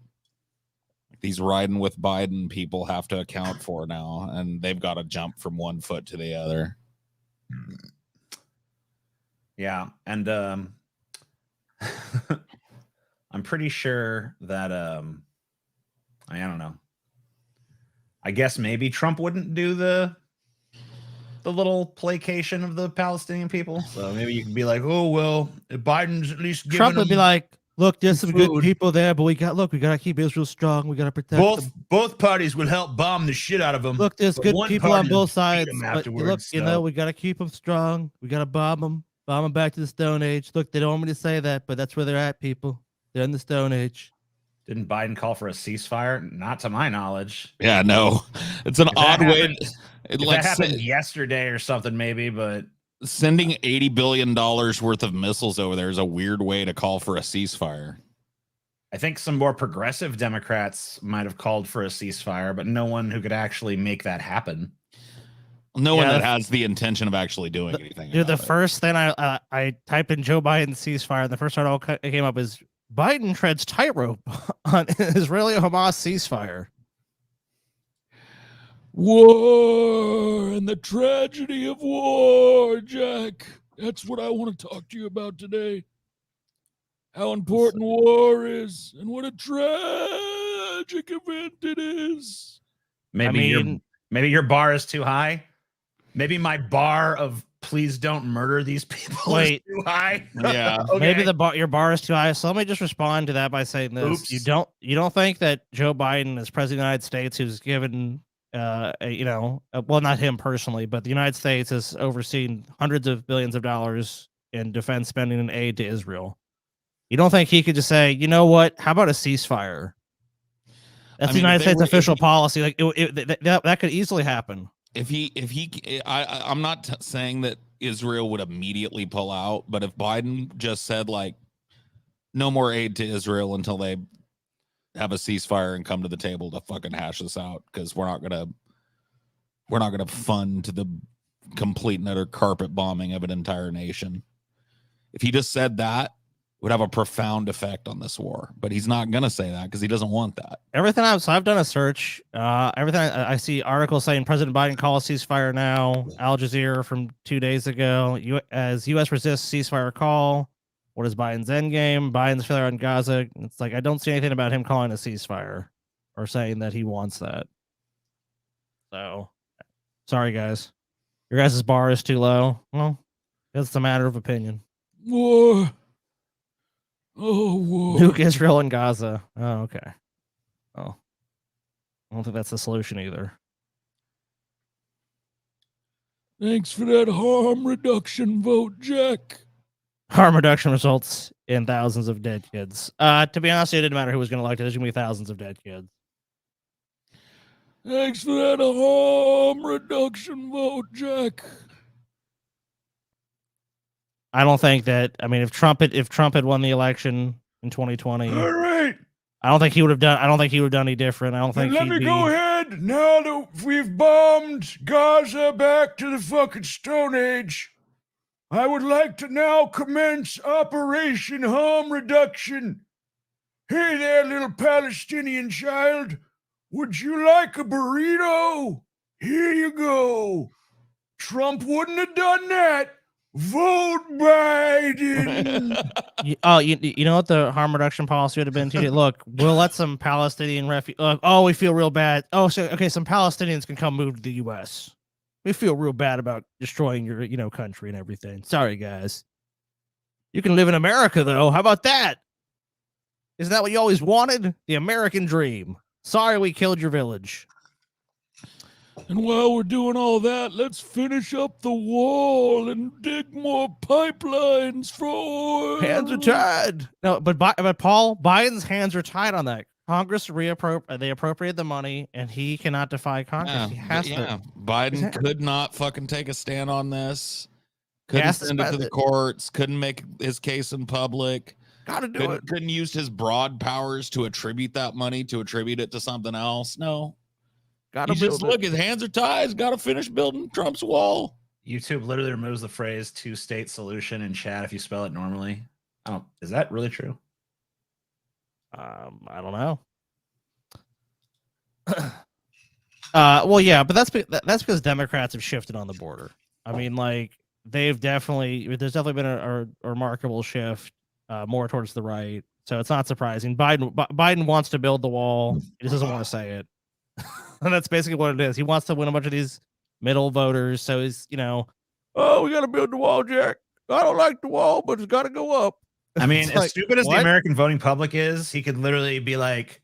Speaker 3: these riding with Biden people have to account for now, and they've got to jump from one foot to the other.
Speaker 1: Yeah, and I'm pretty sure that I don't know. I guess maybe Trump wouldn't do the little placation of the Palestinian people. So maybe you could be like, oh well, Biden's at least giving
Speaker 2: Trump would be like, look, there's some good
Speaker 1: food.
Speaker 2: people there, but we gotta keep Israel strong. We gotta protect them.
Speaker 1: both parties will help bomb the shit out of them.
Speaker 2: Look, there's
Speaker 1: but
Speaker 2: good
Speaker 1: one
Speaker 2: people on
Speaker 1: party
Speaker 2: both
Speaker 1: will beat
Speaker 2: sides.
Speaker 1: 'em
Speaker 2: But
Speaker 1: afterwards,
Speaker 2: look, you
Speaker 1: so.
Speaker 2: know, we gotta keep them strong. We gotta bomb them back to the Stone Age. Look, they don't want me to say that, but that's where they're at, people. They're in the Stone Age.
Speaker 1: Didn't Biden call for a ceasefire? Not to my knowledge.
Speaker 3: Yeah, no, it's an
Speaker 1: If that
Speaker 3: odd way.
Speaker 1: happened-
Speaker 3: It,
Speaker 1: If
Speaker 3: like
Speaker 1: that happened yesterday or something, maybe, but
Speaker 3: sending $80 billion worth of missiles over there is a weird way to call for a ceasefire.
Speaker 1: I think some more progressive Democrats might have called for a ceasefire, but no one who could actually make that happen.
Speaker 3: No one
Speaker 2: Yeah,
Speaker 3: that has the intention of actually doing anything.
Speaker 2: Dude, the
Speaker 3: about it.
Speaker 2: first thing I typed in Joe Biden ceasefire, and the first article that came up is Biden treads tightrope on Israeli-Hamas ceasefire.
Speaker 3: War and the tragedy of war, Jack. That's what I want to talk to you about today. How important war is and what a tragic event it is.
Speaker 1: Maybe your bar is too high. Maybe my bar of please don't murder these people is
Speaker 2: Wait.
Speaker 1: too high.
Speaker 3: Yeah.
Speaker 1: Okay.
Speaker 2: Maybe your bar is too high. So let me just respond to that by saying this:
Speaker 1: Oops.
Speaker 2: you don't think that Joe Biden, as president of the United States, who's given well, not him personally, but the United States has overseen hundreds of billions of dollars in defense spending and aid to Israel. You don't think he could just say, you know what? How about a ceasefire? That's the United States official policy. Like that could easily happen.
Speaker 3: I'm not saying that Israel would immediately pull out, but if Biden just said like no more aid to Israel until they have a ceasefire and come to the table to fucking hash this out, because we're not gonna fund the complete and utter carpet bombing of an entire nation. If he just said that, it would have a profound effect on this war, but he's not gonna say that because he doesn't want that.
Speaker 2: I've done a search. Everything I see articles saying President Biden calls ceasefire now. Al Jazeera from 2 days ago. As U.S. resists ceasefire call. What is Biden's endgame? Biden's failure on Gaza. It's like I don't see anything about him calling a ceasefire or saying that he wants that. So, sorry guys, your guys' bar is too low. Well, it's a matter of opinion.
Speaker 3: War. Oh, war.
Speaker 2: Nuke Israel and Gaza. Oh, okay. Oh, I don't think that's the solution either.
Speaker 3: Thanks for that harm reduction vote, Jack.
Speaker 2: Harm reduction results in thousands of dead kids. To be honest, it didn't matter who was going to elect it. There's going to be thousands of dead kids.
Speaker 3: Thanks for that harm reduction vote, Jack.
Speaker 2: I don't think that. I mean, if Trump had won the election in 2020,
Speaker 5: All right.
Speaker 2: I don't think he would have done any different. I don't
Speaker 5: Then
Speaker 2: think.
Speaker 5: let me go ahead. Now that we've bombed Gaza back to the fucking Stone Age, I would like to now commence Operation Harm Reduction. Hey there, little Palestinian child. Would you like a burrito? Here you go. Trump wouldn't have done that. Vote Biden.
Speaker 2: You know what the harm reduction policy would have been? TJ? Look, we'll let some Palestinian refugees. Oh, we feel real bad. Oh, so okay, some Palestinians can come move to the U.S. We feel real bad about destroying your, country and everything. Sorry, guys. You can live in America, though. How about that? Isn't that what you always wanted? The American dream. Sorry we killed your village.
Speaker 5: And while we're doing all that, let's finish up the wall and dig more pipelines for oil.
Speaker 2: Hands are tied. No, but Paul, Biden's hands are tied on that. Congress they appropriated the money, and he cannot defy Congress. He has to.
Speaker 3: Biden could not fucking take a stand on this. Couldn't send it to the courts. Couldn't make his case in public.
Speaker 2: Gotta do it.
Speaker 3: Couldn't use his broad powers to attribute that money, to attribute it to something else. No.
Speaker 2: Gotta
Speaker 3: look, his hands are tied. He's got to finish building Trump's wall.
Speaker 1: YouTube literally removes the phrase two-state solution in chat if you spell it normally. Is that really true?
Speaker 2: I don't know. Well, yeah, but that's because Democrats have shifted on the border. I mean, like there's definitely been a remarkable shift more towards the right. So it's not surprising. Biden wants to build the wall. He just doesn't want to say it. And that's basically what it is. He wants to win a bunch of these middle voters. So he's, oh, we got to build the wall, Jack. I don't like the wall, but it's got to go up.
Speaker 1: I mean, as stupid as the American voting public is, he could literally be like,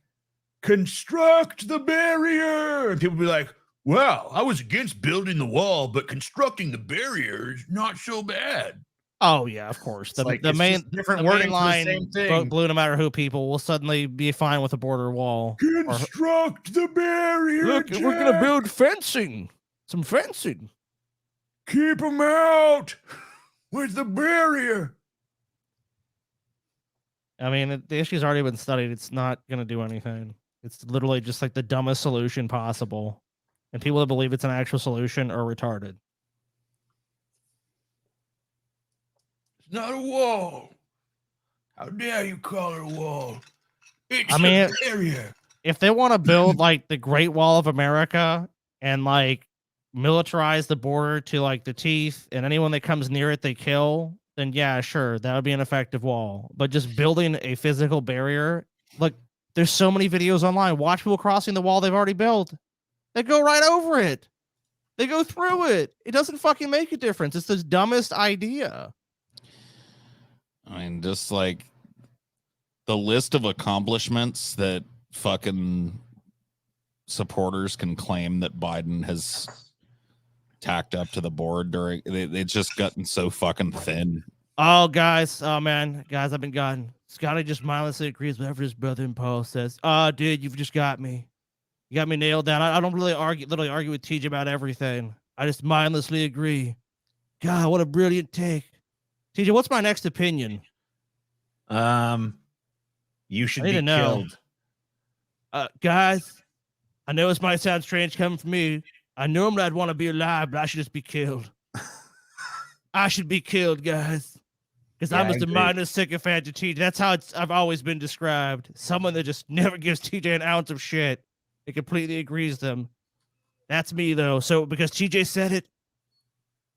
Speaker 1: construct the barrier. And people be like, well, I was against building the wall, but constructing the barrier is not so bad.
Speaker 2: Oh, yeah, of course. The main line vote blue no matter who people will suddenly be fine with a border wall.
Speaker 5: Construct the barrier.
Speaker 2: Look, we're going to build fencing. Some fencing.
Speaker 5: Keep them out with the barrier.
Speaker 2: I mean, the issue's already been studied. It's not going to do anything. It's literally just like the dumbest solution possible. And people that believe it's an actual solution are retarded.
Speaker 5: It's not a wall. How dare you call it a wall? It's
Speaker 2: a
Speaker 5: barrier.
Speaker 2: If they want to build like the Great Wall of America and like militarize the border to like the teeth and anyone that comes near it, they kill, then yeah, sure, that would be an effective wall. But just building a physical barrier, look, there's so many videos online. Watch people crossing the wall they've already built. They go right over it. They go through it. It doesn't fucking make a difference. It's the dumbest idea.
Speaker 3: I mean, just like the list of accomplishments that fucking supporters can claim that Biden has tacked up to the board during it's just gotten so fucking thin.
Speaker 2: Oh, guys. Oh, man. Guys, I've been gotten. Scotty just mindlessly agrees with whatever his brother and Paul says. Oh, dude, you've just got me. You got me nailed down. I don't really argue with TJ about everything. I just mindlessly agree. God, what a brilliant take. TJ, what's my next opinion?
Speaker 1: You should be killed.
Speaker 2: Guys, I know this might sound strange coming from me. I normally I'd want to be alive, but I should just be killed. I should be killed, guys. Because I'm just a mindless sycophant to TJ. That's how I've always been described. Someone that just never gives TJ an ounce of shit. It completely agrees them. That's me, though. So because TJ said it,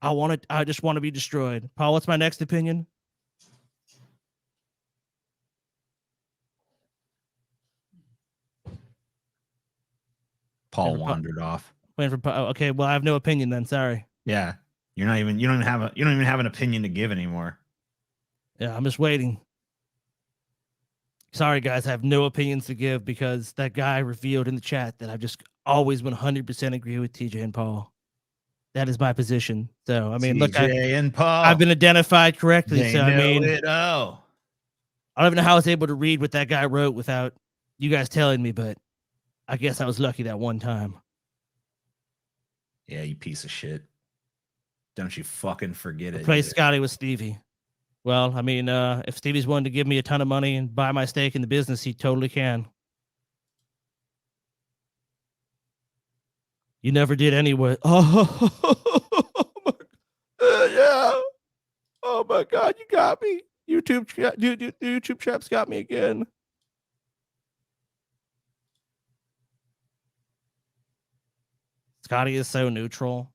Speaker 2: I just want to be destroyed. Paul, what's my next opinion?
Speaker 1: Paul wandered off.
Speaker 2: Okay, well, I have no opinion then. Sorry.
Speaker 1: Yeah, you don't even have an opinion to give anymore.
Speaker 2: Yeah, I'm just waiting. Sorry, guys, I have no opinions to give because that guy revealed in the chat that I've just always 100% agree with TJ and Paul. That is my position. So, I mean, look,
Speaker 1: and Paul,
Speaker 2: I've been identified correctly.
Speaker 1: They
Speaker 2: so, I mean,
Speaker 1: I
Speaker 2: don't even know how I was able to read what that guy wrote without you guys telling me, but I guess I was lucky that one time.
Speaker 1: Yeah, you piece of shit. Don't you fucking forget it.
Speaker 2: Play Scotty with Stevie. Well, I mean, if Stevie's willing to give me a ton of money and buy my stake in the business, he totally can. You never did anyway. Oh, yeah. Oh my God, you got me. YouTube chat's got me again. Scotty is so neutral.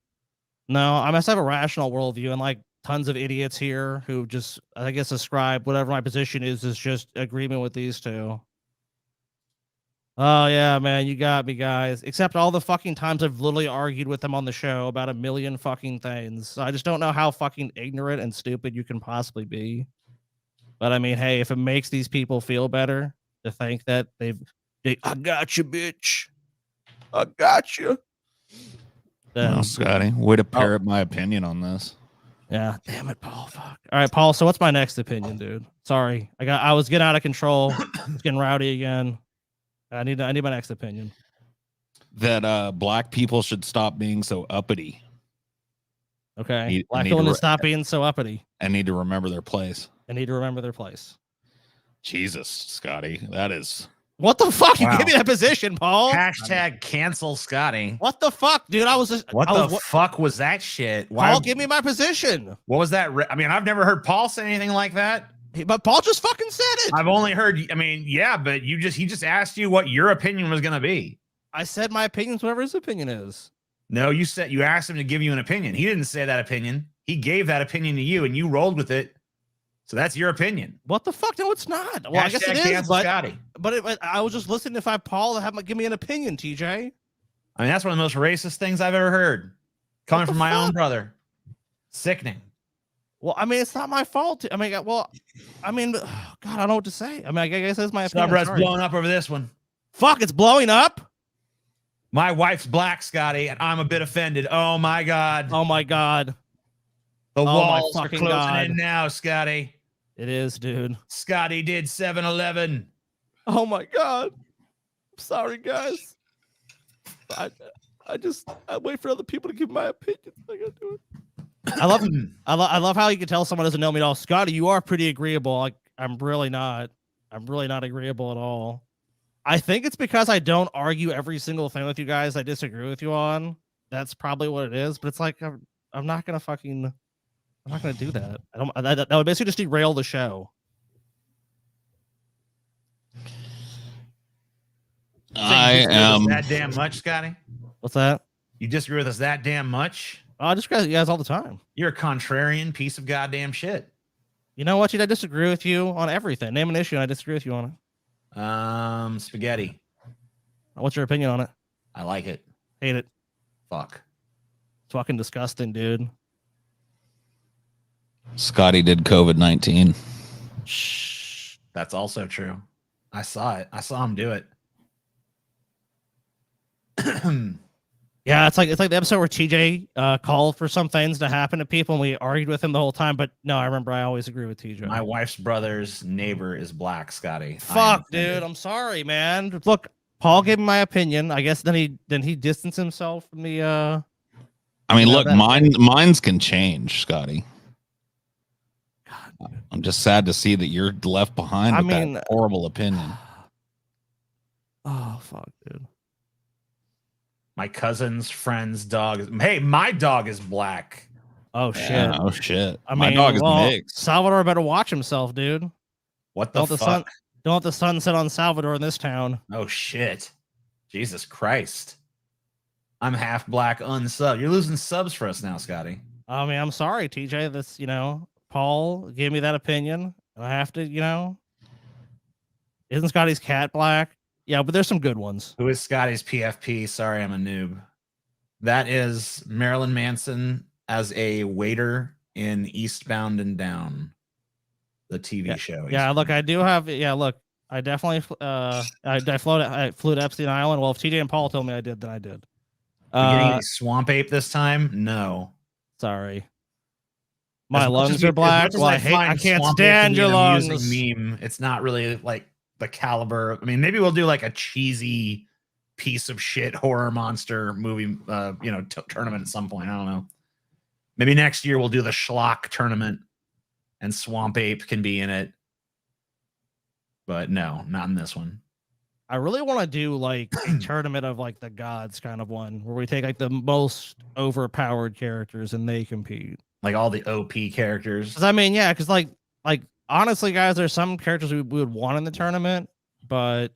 Speaker 2: No, I must have a rational worldview, and like tons of idiots here who just, I guess, ascribe whatever my position is just agreement with these two. Oh yeah, man, you got me, guys. Except all the fucking times I've literally argued with him on the show about a million fucking things. So I just don't know how fucking ignorant and stupid you can possibly be. But I mean, hey, if it makes these people feel better to think that I got you, bitch. I got you.
Speaker 3: Well, Scotty, way to parrot my opinion on this.
Speaker 2: Yeah, damn it, Paul. Fuck. All right, Paul. So what's my next opinion, dude? Sorry, I was getting out of control. It's getting rowdy again. I need my next opinion.
Speaker 3: That black people should stop being so uppity.
Speaker 2: Okay, black people need to stop being so uppity.
Speaker 3: And need to remember their place.
Speaker 2: They need to remember their place.
Speaker 3: Jesus, Scotty, that is.
Speaker 2: What the fuck?
Speaker 1: Wow.
Speaker 2: You give me that position, Paul.
Speaker 1: Hashtag cancel Scotty.
Speaker 2: What the fuck, dude? I was just.
Speaker 1: What the fuck was that shit? Why?
Speaker 2: Paul, give me my position.
Speaker 1: What was that? I mean, I've never heard Paul say anything like that.
Speaker 2: But Paul just fucking said it.
Speaker 1: I've only heard. I mean, yeah, but he just asked you what your opinion was gonna be.
Speaker 2: I said my opinion's whatever his opinion is.
Speaker 1: No, you asked him to give you an opinion. He didn't say that opinion. He gave that opinion to you, and you rolled with it. So that's your opinion.
Speaker 2: What the fuck? No, it's not. Well, I guess it is, but
Speaker 1: Scotty.
Speaker 2: I was just listening if I Paul to have give me an opinion, TJ.
Speaker 1: I mean, that's one of the most racist things I've ever heard, coming from my own brother. Sickening.
Speaker 2: Well, I mean, it's not my fault. I mean, God, I don't know what to say. I mean, I guess that's my opinion.
Speaker 1: Subreddit's blowing up over this one.
Speaker 2: Fuck, it's blowing up.
Speaker 1: My wife's black, Scotty, and I'm a bit offended. Oh my god.
Speaker 2: Oh my god.
Speaker 1: The walls are closing in now, Scotty.
Speaker 2: It is, dude.
Speaker 1: Scotty did 7-Eleven.
Speaker 2: Oh my god. I'm sorry, guys. I wait for other people to give my opinion. I gotta do it. I love how you can tell someone doesn't know me at all. Scotty, you are pretty agreeable. I'm really not agreeable at all. I think it's because I don't argue every single thing with you guys I disagree with you on. That's probably what it is. But it's like I'm not gonna do that. That would basically just derail the show.
Speaker 3: I am
Speaker 1: that damn much, Scotty.
Speaker 2: What's that?
Speaker 1: You disagree with us that damn much?
Speaker 2: I disagree with you guys all the time.
Speaker 1: You're a contrarian piece of goddamn shit.
Speaker 2: You know what? I disagree with you on everything. Name an issue and I disagree with you on it.
Speaker 1: Spaghetti.
Speaker 2: What's your opinion on it?
Speaker 1: I like it.
Speaker 2: Hate it.
Speaker 1: Fuck.
Speaker 2: It's fucking disgusting,
Speaker 3: Scotty did COVID-19.
Speaker 2: Shh.
Speaker 1: That's also true. I saw it. I saw him do it.
Speaker 2: Yeah, it's like the episode where TJ called for some things to happen to people, and we argued with him the whole time. But no, I remember I always agree with TJ.
Speaker 1: My wife's brother's neighbor is black, Scotty.
Speaker 2: Fuck, dude. I'm sorry, man. Look, Paul gave me my opinion. I guess then he distanced himself from the.
Speaker 3: I mean, look, minds can change, Scotty. God, I'm just sad to see that you're left behind with that horrible opinion.
Speaker 2: Oh fuck, dude.
Speaker 1: My cousin's friend's dog. Hey, my dog is black.
Speaker 2: Oh shit!
Speaker 3: Yeah, oh shit!
Speaker 2: My dog is mixed. Salvador better watch himself, dude.
Speaker 1: What the fuck?
Speaker 2: Don't let the sun set on Salvador in this town.
Speaker 1: Oh shit! Jesus Christ! I'm half black unsub. You're losing subs for us now, Scotty.
Speaker 2: I mean, I'm sorry, TJ. That's Paul gave me that opinion, and I have to, Isn't Scotty's cat black? Yeah, but there's some good ones.
Speaker 1: Who is Scotty's PFP? Sorry, I'm a noob. That is Marilyn Manson as a waiter in Eastbound and Down, the TV show.
Speaker 2: Yeah, look, I do have. Yeah, look, I definitely. I flew to Epstein Island. Well, if TJ and Paul told me I did, then I did.
Speaker 1: Getting a swamp ape this time? No.
Speaker 2: Sorry. My lungs are black. Well, I can't stand your lungs.
Speaker 1: Meme. It's not really like the caliber. I mean, maybe we'll do like a cheesy piece of shit horror monster movie, tournament at some point. I don't know. Maybe next year we'll do the schlock tournament and Swamp Ape can be in it. But no, not in this one.
Speaker 2: I really want to do like a tournament of like the gods kind of one where we take like the most overpowered characters and they compete.
Speaker 1: Like all the OP characters.
Speaker 2: Because I mean, yeah, because like honestly, guys, there's some characters we would want in the tournament, but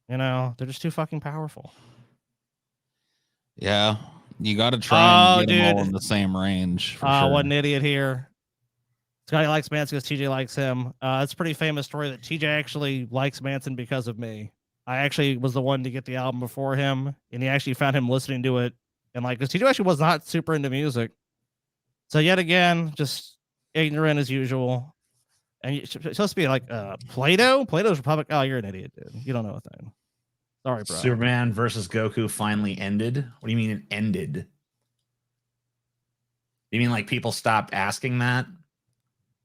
Speaker 2: they're just too fucking powerful.
Speaker 3: Yeah, you got to try and get them all in the same range.
Speaker 2: What an idiot here. Scotty likes Manson because TJ likes him. It's a pretty famous story that TJ actually likes Manson because of me. I actually was the one to get the album before him, and he actually found him listening to it, and like, because TJ actually was not super into music. So yet again, just ignorant as usual. And it's supposed to be like Plato. Plato's Republic. Oh, you're an idiot, dude. You don't know a thing. Sorry, bro.
Speaker 1: Superman versus Goku finally ended. What do you mean it ended? You mean like people stopped asking that?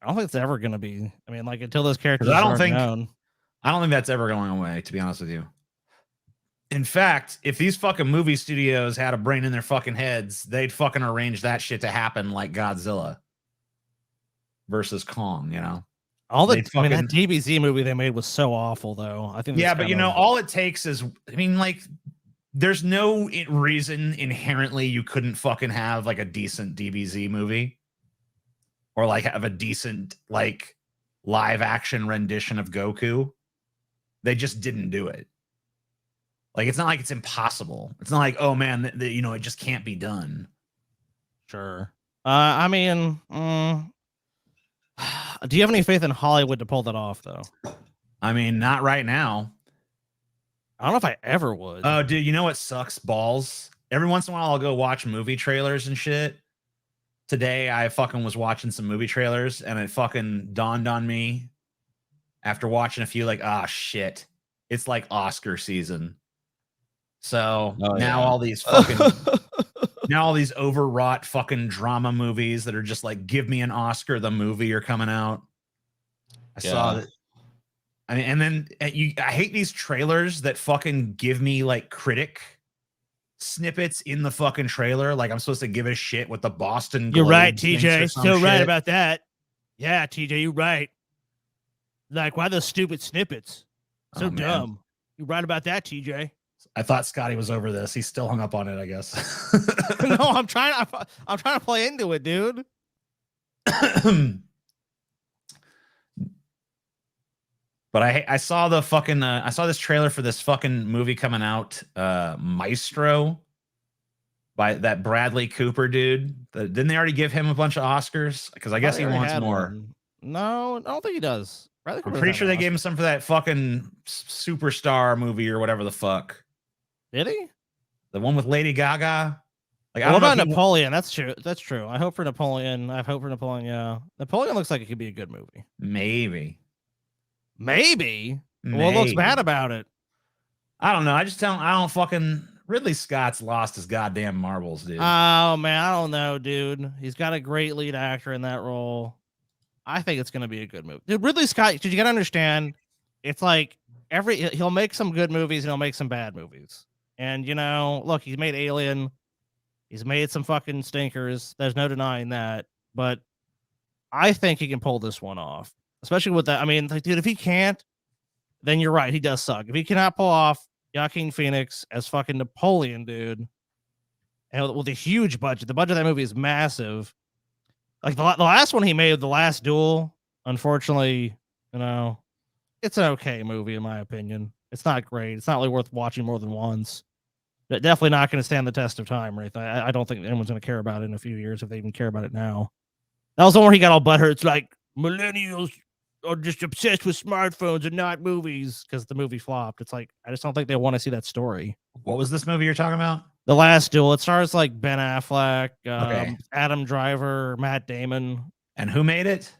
Speaker 2: I don't think it's ever gonna be. I mean, like until those characters.
Speaker 1: I don't
Speaker 2: aren't
Speaker 1: think.
Speaker 2: known.
Speaker 1: I don't think that's ever going away. To be honest with you. In fact, if these fucking movie studios had a brain in their fucking heads, they'd fucking arrange that shit to happen like Godzilla versus Kong. You know.
Speaker 2: All the.
Speaker 1: They'd
Speaker 2: I mean, that
Speaker 1: fucking-
Speaker 2: DBZ movie they made was so awful, though. I think.
Speaker 1: Yeah,
Speaker 2: that's
Speaker 1: but
Speaker 2: kind
Speaker 1: you know,
Speaker 2: of-
Speaker 1: all it takes is. I mean, like. There's no reason inherently you couldn't fucking have like a decent DBZ movie or like have a decent like live action rendition of Goku. They just didn't do it. Like, it's not like it's impossible. It's not like, oh man, you know, it just can't be done.
Speaker 2: Sure. I mean, do you have any faith in Hollywood to pull that off, though?
Speaker 1: I mean, not right now.
Speaker 2: I don't know if I ever would.
Speaker 1: Oh, dude, you know what sucks balls? Every once in a while, I'll go watch movie trailers and shit. Today, I fucking was watching some movie trailers, and it fucking dawned on me after watching a few, like, ah, shit. It's like Oscar season. So now all these fucking, now all these overwrought fucking drama movies that are just like, give me an Oscar, the movie are coming out. I saw that. I mean, and then I hate these trailers that fucking give me like critic snippets in the fucking trailer. Like I'm supposed to give a shit what the Boston.
Speaker 2: You're
Speaker 1: Globe
Speaker 2: right,
Speaker 1: thinks
Speaker 2: TJ.
Speaker 1: or some
Speaker 2: So right
Speaker 1: shit.
Speaker 2: about that. Yeah, TJ, you're right. Like, why those stupid snippets? So
Speaker 1: Oh, man.
Speaker 2: dumb. You're right about that, TJ.
Speaker 1: I thought Scotty was over this. He's still hung up on it, I guess.
Speaker 2: No, I'm trying to play into it, dude.
Speaker 1: But I saw the fucking I saw this trailer for this fucking movie coming out, Maestro, by that Bradley Cooper dude. Didn't they already give him a bunch of Oscars? Because I guess he
Speaker 2: already
Speaker 1: wants
Speaker 2: had
Speaker 1: more.
Speaker 2: one. No, I don't think he does. Bradley
Speaker 1: I'm
Speaker 2: Cooper
Speaker 1: pretty
Speaker 2: doesn't
Speaker 1: sure
Speaker 2: have
Speaker 1: they
Speaker 2: an
Speaker 1: gave him some for that fucking superstar movie or whatever the fuck.
Speaker 2: Oscar. Did he?
Speaker 1: The one with Lady Gaga. Like, I
Speaker 2: Well, what
Speaker 1: don't know
Speaker 2: about
Speaker 1: if he-
Speaker 2: Napoleon? That's true. That's true. I hope for Napoleon. I hope for Napoleon. Yeah, Napoleon looks like it could be a good movie.
Speaker 1: Maybe.
Speaker 2: Maybe. What looks bad about it?
Speaker 1: I don't know. I don't fucking Ridley Scott's lost his goddamn marbles, dude.
Speaker 2: Oh man, I don't know, dude. He's got a great lead actor in that role. I think it's gonna be a good movie. Dude, Ridley Scott, you gotta understand, it's like he'll make some good movies and he'll make some bad movies. And you know, look, he's made Alien, he's made some fucking stinkers. There's no denying that. But I think he can pull this one off. Especially with that. I mean, like, dude, if he can't, then you're right, he does suck. If he cannot pull off Joaquin Phoenix as fucking Napoleon, dude, and with a huge budget, the budget of that movie is massive. Like the last one he made, The Last Duel, unfortunately, you know, it's an okay movie in my opinion. It's not great. It's not really worth watching more than once. But definitely not going to stand the test of time or anything. I don't think anyone's going to care about it in a few years if they even care about it now. That was the one where he got all butthurt. It's like millennials are just obsessed with smartphones and not movies because the movie flopped. It's like, I just don't think they want to see that story.
Speaker 1: What was this movie you're talking about?
Speaker 2: The Last Duel. It stars like Ben Affleck,
Speaker 1: Okay.
Speaker 2: Adam Driver, Matt Damon,
Speaker 1: And who made it?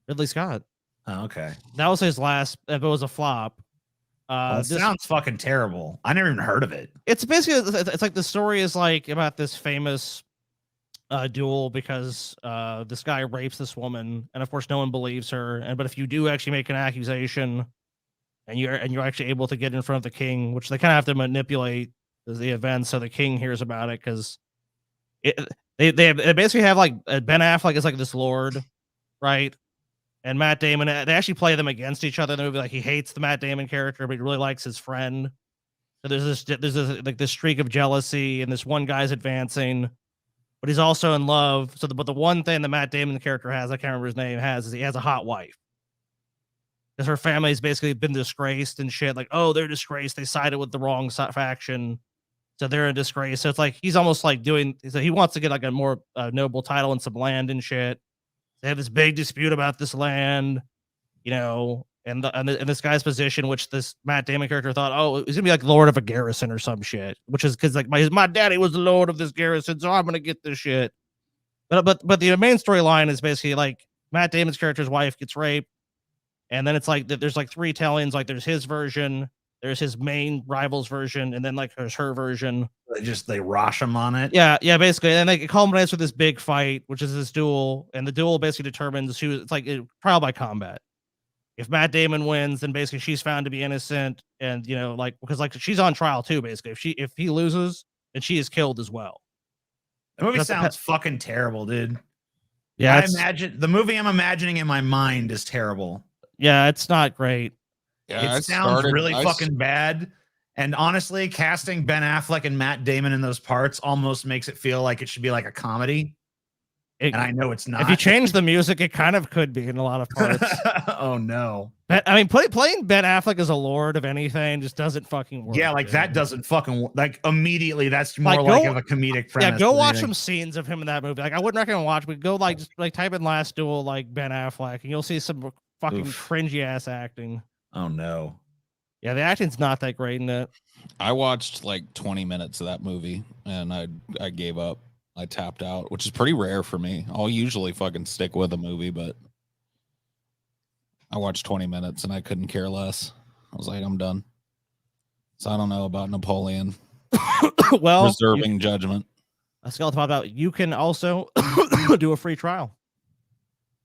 Speaker 2: Ridley Scott.
Speaker 1: Oh, okay.
Speaker 2: That was his last. If it was a flop,
Speaker 1: Well, it
Speaker 2: this-
Speaker 1: sounds fucking terrible. I never even heard of it.
Speaker 2: it's basically it's like the story is like about this famous duel because this guy rapes this woman, and of course no one believes her. And but if you do actually make an accusation, and you're actually able to get in front of the king, which they kind of have to manipulate the events so the king hears about it because they basically have like Ben Affleck is like this lord, right? And Matt Damon, they actually play them against each other in the movie. Like he hates the Matt Damon character, but he really likes his friend. So there's this like this streak of jealousy, and this one guy's advancing, but he's also in love. So but the one thing that Matt Damon the character has, I can't remember his name, is he has a hot wife. Because her family's basically been disgraced and shit. Like, oh, they're disgraced. They sided with the wrong faction, so they're in disgrace. So it's like he's almost like doing. So he wants to get like a more noble title and some land and shit. They have this big dispute about this land, you know, and this guy's position, which this Matt Damon character thought, oh, he's gonna be like Lord of a garrison or some shit, which is because like my daddy was the Lord of this garrison, so I'm gonna get this shit. But the main storyline is basically like Matt Damon's character's wife gets raped, and then it's like there's like three tellings. Like there's his version, there's his main rival's version, and then like there's her version.
Speaker 1: They rosh him on it.
Speaker 2: Yeah, basically, and like it culminates with this big fight, which is this duel, and the duel basically determines who. It's like trial by combat. If Matt Damon wins, then basically she's found to be innocent, and like because like she's on trial too. Basically, if he loses, then she is killed as well.
Speaker 1: The movie sounds fucking terrible, dude.
Speaker 2: Yeah,
Speaker 1: I imagine the movie I'm imagining in my mind is terrible.
Speaker 2: Yeah, it's not great.
Speaker 3: Yeah,
Speaker 1: it sounds really fucking bad. And honestly, casting Ben Affleck and Matt Damon in those parts almost makes it feel like it should be like a comedy. And I know it's not.
Speaker 2: If you change the music, it kind of could be in a lot of parts.
Speaker 1: Oh no!
Speaker 2: I mean, playing Ben Affleck as a lord of anything just doesn't fucking work.
Speaker 1: Yeah, like
Speaker 2: dude.
Speaker 1: that doesn't fucking like immediately. That's more like of a comedic premise.
Speaker 2: Yeah, go watch some scenes of him in that movie. Like I wouldn't recommend watch, but go like just like type in Last Duel like Ben Affleck, and you'll see some fucking cringy ass acting.
Speaker 1: Oh no!
Speaker 2: Yeah, the acting's not that great in it.
Speaker 3: I watched like 20 minutes of that movie, and I gave up. I tapped out, which is pretty rare for me. I'll usually fucking stick with a movie, but I watched 20 minutes and I couldn't care less. I was like, I'm done. So I don't know about Napoleon.
Speaker 2: Well,
Speaker 3: reserving judgment.
Speaker 2: A skeleton popped out. You can also do a free trial.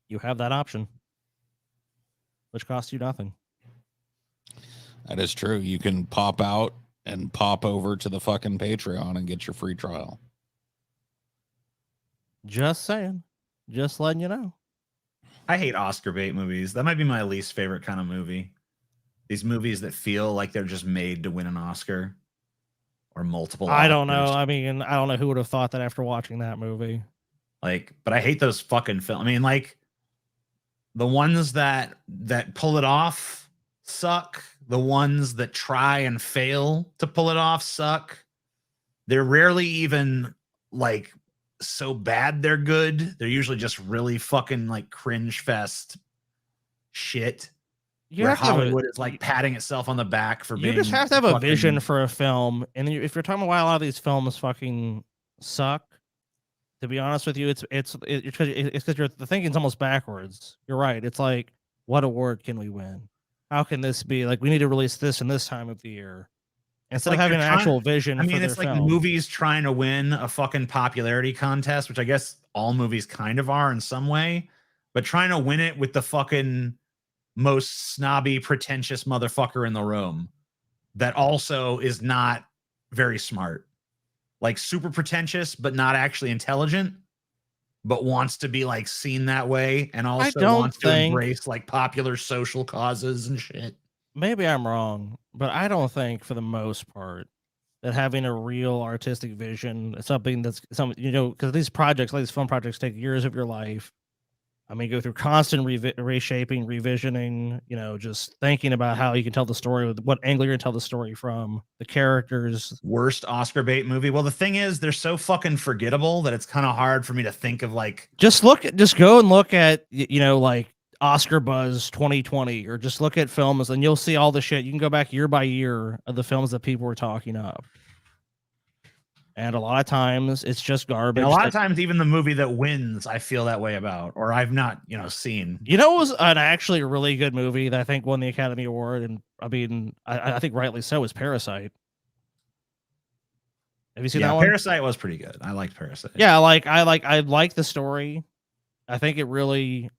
Speaker 2: You have that option, which costs you nothing.
Speaker 3: That is true. You can pop out and pop over to the fucking Patreon and get your free trial.
Speaker 2: Just saying. Just letting you know.
Speaker 1: I hate Oscar bait movies. That might be my least favorite kind of movie. These movies that feel like they're just made to win an Oscar or multiple.
Speaker 2: I don't know. I mean, I don't know who would have thought that after watching that movie.
Speaker 1: Like, but I hate those fucking films. I mean, like the ones that pull it off suck. The ones that try and fail to pull it off suck. They're rarely even like so bad they're good. They're usually just really fucking like cringe fest shit. Where Hollywood is like patting itself on the back for being.
Speaker 2: You just have to have a vision for a film, and if you're talking about why a lot of these films fucking suck, to be honest with you, it's because the thinking's almost backwards. You're right. It's like, what award can we win? How can this be like? We need to release this in this time of the year. Instead of having an actual vision.
Speaker 1: I mean, it's like
Speaker 2: film.
Speaker 1: Movies trying to win a fucking popularity contest, which I guess all movies kind of are in some way, but trying to win it with the fucking most snobby, pretentious motherfucker in the room that also is not very smart. Like super pretentious, but not actually intelligent, but wants to be like seen that way and also wants to embrace like popular social causes and shit.
Speaker 2: Maybe I'm wrong, but I don't think for the most part that having a real artistic vision is something that's because these projects, like these film projects, take years of your life. I mean, go through constant reshaping, revisioning, just thinking about how you can tell the story, with what angle you're going to tell the story from, the characters.
Speaker 1: Worst Oscar bait movie. Well, the thing is, they're so fucking forgettable that it's kind of hard for me to think of like.
Speaker 2: Just go and look at, like Oscar Buzz 2020, or just look at films and you'll see all the shit. You can go back year by year of the films that people were talking of. And a lot of times it's just garbage.
Speaker 1: And a lot of times, even the movie that wins, I feel that way about, or I've not, seen.
Speaker 2: It was an actually really good movie that I think won the Academy Award, and I mean, I think rightly so. Is Parasite? Have you seen that one?
Speaker 1: Parasite was pretty good. I liked Parasite.
Speaker 2: Yeah, I like the story. I think it really.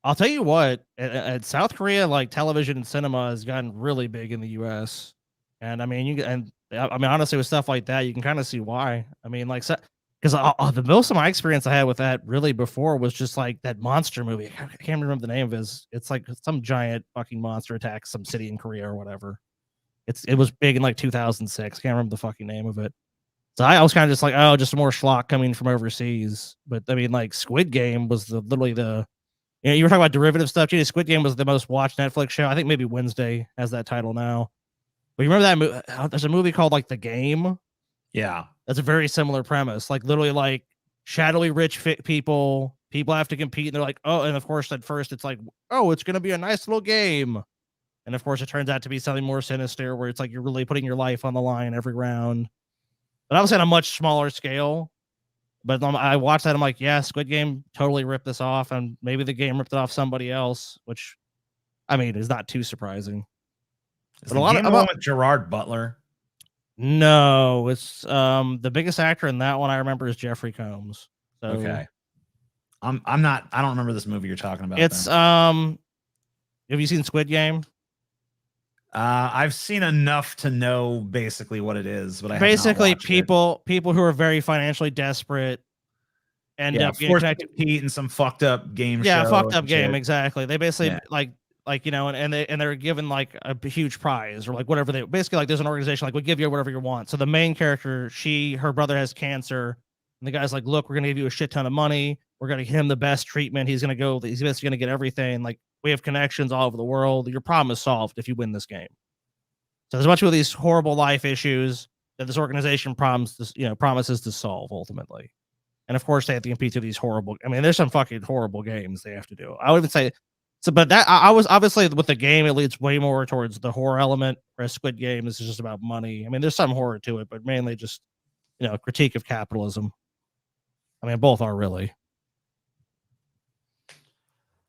Speaker 2: I'll tell you what. At South Korea, like television and cinema has gotten really big in the U.S. And I mean, honestly, with stuff like that, you can kind of see why. I mean, like, because the most of my experience I had with that really before was just like that monster movie. I can't remember the name of it. It's like some giant fucking monster attacks some city in Korea or whatever. It was big in like 2006. Can't remember the fucking name of it. So I was kind of just like, oh, just more schlock coming from overseas. But I mean, like Squid Game was literally the. You were talking about derivative stuff. Squid Game was the most watched Netflix show. I think maybe Wednesday has that title now. But you remember that movie? There's a movie called like The Game.
Speaker 1: Yeah.
Speaker 2: That's a very similar premise. Like literally like shadowy rich people have to compete. And they're like, oh, and of course at first it's like, oh, it's going to be a nice little game. And of course, it turns out to be something more sinister, where it's like you're really putting your life on the line every round. But obviously on a much smaller scale. But I watched that. I'm like, yeah, Squid Game totally ripped this off, and maybe the game ripped it off somebody else, which, I mean, is not too surprising.
Speaker 1: Is
Speaker 2: But
Speaker 1: the
Speaker 2: a lot
Speaker 1: game
Speaker 2: of
Speaker 1: the one with Gerard Butler?
Speaker 2: No, it's the biggest actor in that one I remember is Jeffrey Combs. So
Speaker 1: Okay. I'm not. I don't remember this movie you're talking about.
Speaker 2: it's
Speaker 1: then.
Speaker 2: have you seen Squid Game?
Speaker 1: I've seen enough to know basically what it is, but I
Speaker 2: Basically
Speaker 1: have not watched
Speaker 2: people who are very financially desperate end up getting
Speaker 1: forced to
Speaker 2: connected.
Speaker 1: compete in some fucked up game show.
Speaker 2: Yeah, fucked up
Speaker 1: and
Speaker 2: game,
Speaker 1: shit.
Speaker 2: exactly. They basically
Speaker 1: Yeah.
Speaker 2: like you know, and they're given like a huge prize or like whatever they basically like. There's an organization like we'll give you whatever you want. So the main character, her brother has cancer, and the guy's like, look, we're gonna give you a shit ton of money. We're gonna give him the best treatment. He's basically gonna get everything. Like we have connections all over the world. Your problem is solved if you win this game. So there's a bunch of these horrible life issues that this organization promises to solve ultimately. And of course, they have to compete to these horrible. I mean, there's some fucking horrible games they have to do. I would even say so, but that I was obviously with the game, it leads way more towards the horror element. Whereas Squid Game is just about money. I mean, there's some horror to it, but mainly just critique of capitalism. I mean, both are really.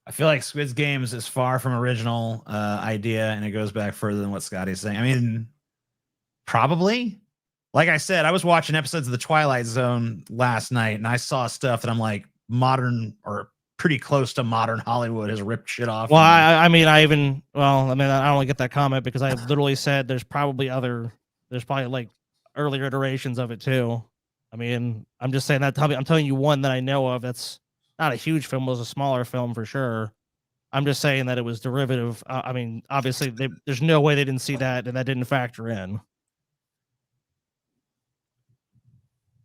Speaker 1: I feel like Squid Games is far from original idea, and it goes back further than what Scotty's saying. I mean, probably. Like I said, I was watching episodes of the Twilight Zone last night, and I saw stuff that I'm like, modern or pretty close to modern Hollywood has ripped shit off.
Speaker 2: Well, I mean, I don't really get that comment because I literally said there's probably like earlier iterations of it too. I mean, I'm just saying that I'm telling you one that I know of that's not a huge film, was a smaller film for sure. I'm just saying that it was derivative. I mean, obviously, there's no way they didn't see that, and that didn't factor in.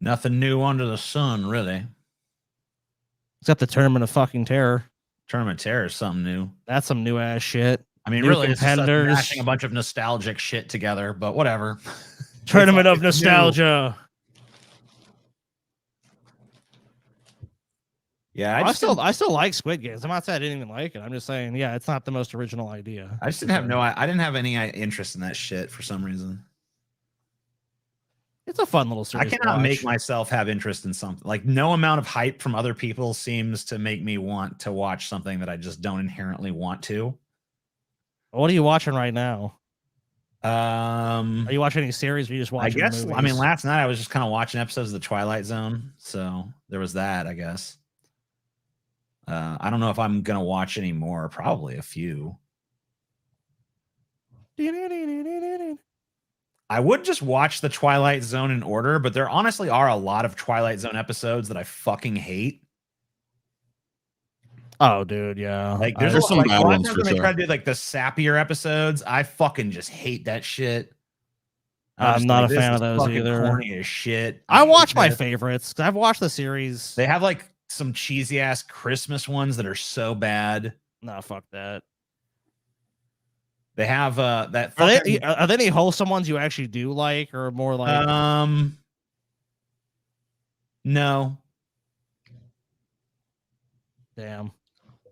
Speaker 1: Nothing new under the sun, really.
Speaker 2: Except the Tournament of fucking Terror.
Speaker 1: Tournament of Terror is something new.
Speaker 2: That's some new ass shit.
Speaker 1: I mean,
Speaker 2: New
Speaker 1: really, it's just us
Speaker 2: Contenders.
Speaker 1: mashing a bunch of nostalgic shit together, but whatever.
Speaker 2: Tournament of
Speaker 1: It's new.
Speaker 2: Nostalgia.
Speaker 1: Yeah,
Speaker 2: I still like Squid Games. I'm not saying I didn't even like it. I'm just saying, yeah, it's not the most original idea.
Speaker 1: I just didn't have I didn't have any interest in that shit for some reason.
Speaker 2: It's a fun little series.
Speaker 1: I cannot make myself have interest in something. Like no amount of hype from other people seems to make me want to watch something that I just don't inherently want to.
Speaker 2: What are you watching right now?
Speaker 1: Are
Speaker 2: you watching any series or are you just watching
Speaker 1: I guess
Speaker 2: movies?
Speaker 1: I mean last night I was just kind of watching episodes of the Twilight Zone, so there was that, I guess. I don't know if I'm gonna watch any more, probably a few. I would just watch the Twilight Zone in order, but there honestly are a lot of Twilight Zone episodes that I fucking hate.
Speaker 2: Oh, dude, yeah.
Speaker 1: Like there's
Speaker 3: There's some
Speaker 1: like,
Speaker 3: bad
Speaker 1: a lot of
Speaker 3: ones
Speaker 1: times
Speaker 3: for
Speaker 1: when they
Speaker 3: sure.
Speaker 1: try to do like the sappier episodes. I fucking just hate that shit.
Speaker 2: I'm
Speaker 1: just
Speaker 2: not
Speaker 1: like,
Speaker 2: a
Speaker 1: this
Speaker 2: fan
Speaker 1: is
Speaker 2: of those
Speaker 1: fucking
Speaker 2: either.
Speaker 1: Corny as shit.
Speaker 2: I
Speaker 1: hate
Speaker 2: watch my
Speaker 1: this.
Speaker 2: favorites because I've watched the series.
Speaker 1: They have like some cheesy ass Christmas ones that are so bad.
Speaker 2: No, fuck that.
Speaker 1: They have that.
Speaker 2: Are
Speaker 1: Fucking,
Speaker 2: there any wholesome ones you actually do like, or more like?
Speaker 1: No.
Speaker 2: Damn.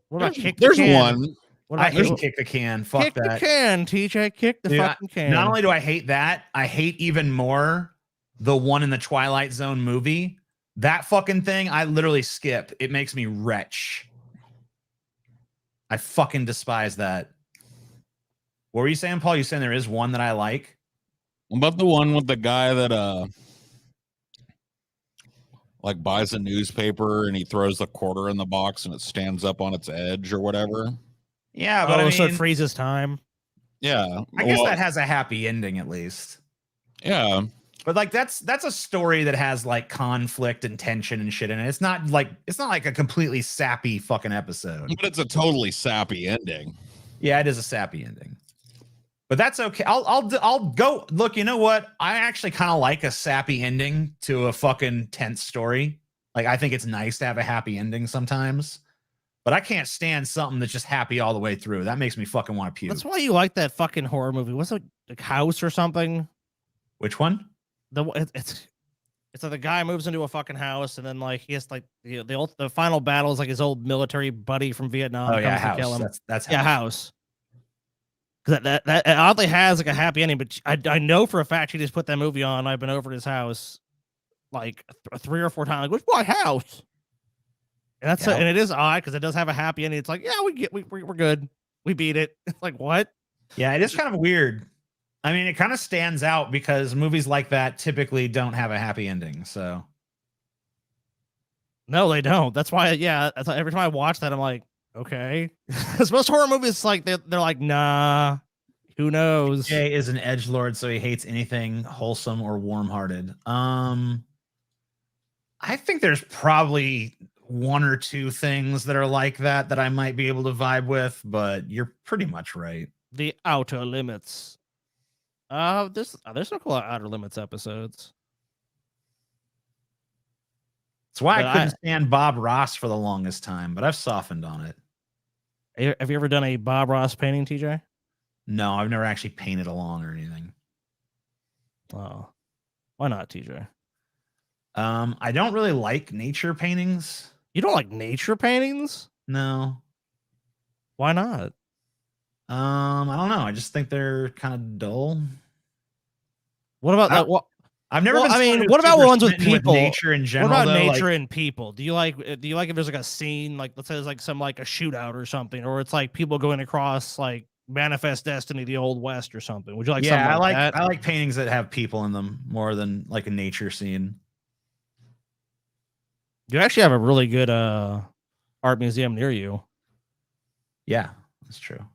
Speaker 2: What about Kick the
Speaker 3: There's
Speaker 2: Can?
Speaker 3: one.
Speaker 2: What
Speaker 1: I
Speaker 2: about
Speaker 1: hate Kick the Can. Fuck
Speaker 2: Kick
Speaker 1: that.
Speaker 2: the Can, TJ. Kick the
Speaker 1: Dude,
Speaker 2: fucking can.
Speaker 1: Not only do I hate that, I hate even more the one in the Twilight Zone movie. That fucking thing, I literally skip. It makes me retch. I fucking despise that. What were you saying, Paul? You saying there is one that I like?
Speaker 3: What about the one with the guy that like buys a newspaper and he throws the quarter in the box and it stands up on its edge or whatever?
Speaker 1: Yeah, but I mean,
Speaker 2: so it freezes time.
Speaker 3: Yeah.
Speaker 1: I guess
Speaker 3: well,
Speaker 1: that has a happy ending at least.
Speaker 3: yeah.
Speaker 1: But like that's a story that has like conflict and tension and shit in it. It's not like a completely sappy fucking episode.
Speaker 3: But it's a totally sappy ending.
Speaker 1: Yeah, it is a sappy ending. But that's okay. I'll go look. You know what? I actually kind of like a sappy ending to a fucking tense story. Like I think it's nice to have a happy ending sometimes. But I can't stand something that's just happy all the way through. That makes me fucking want to puke.
Speaker 2: That's why you like that fucking horror movie. What's it, like House or something?
Speaker 1: Which one?
Speaker 2: It's like the guy moves into a fucking house and then like he has like the final battle is like his old military buddy from Vietnam.
Speaker 1: Oh yeah,
Speaker 2: comes to kill
Speaker 1: House.
Speaker 2: him.
Speaker 1: That's
Speaker 2: Yeah, House. That oddly has like a happy ending, but I know for a fact he just put that movie on. I've been over to his house like 3 or 4 times. Like, where's my house? And that's and it is odd because it does have a happy ending. It's like, yeah, we're good. We beat it. It's like, what?
Speaker 1: Yeah, it is kind of weird. I mean, it kind of stands out because movies like that typically don't have a happy ending. So
Speaker 2: no, they don't. That's why, yeah. That's why every time I watch that, I'm like, okay. Because most horror movies, like they're like, nah. Who knows?
Speaker 1: Jay is an edgelord, so he hates anything wholesome or warm-hearted. I think there's probably 1 or 2 things that are like that I might be able to vibe with, but you're pretty much right.
Speaker 2: The Outer Limits. There's no cool Outer Limits episodes.
Speaker 1: That's why I couldn't stand Bob Ross for the longest time, but I've softened on it.
Speaker 2: Have you ever done a Bob Ross painting, TJ?
Speaker 1: No, I've never actually painted along or anything.
Speaker 2: Oh, why not, TJ?
Speaker 1: I don't really like nature paintings.
Speaker 2: You don't like nature paintings?
Speaker 1: No.
Speaker 2: Why not?
Speaker 1: I don't know. I just think they're kind of dull.
Speaker 2: What about that? What?
Speaker 1: I've never.
Speaker 2: Well,
Speaker 1: been
Speaker 2: I mean,
Speaker 1: super
Speaker 2: what about ones with
Speaker 1: smitten
Speaker 2: people?
Speaker 1: nature in general.
Speaker 2: What about
Speaker 1: though?
Speaker 2: nature
Speaker 1: Like,
Speaker 2: and people? Do you like if there's like a scene, like let's say there's like some like a shootout or something, or it's like people going across like Manifest Destiny, the Old West or something? Would you like something like that?
Speaker 1: I like paintings that have people in them more than like a nature scene.
Speaker 2: You actually have a really good art museum near you.
Speaker 1: Yeah, that's true.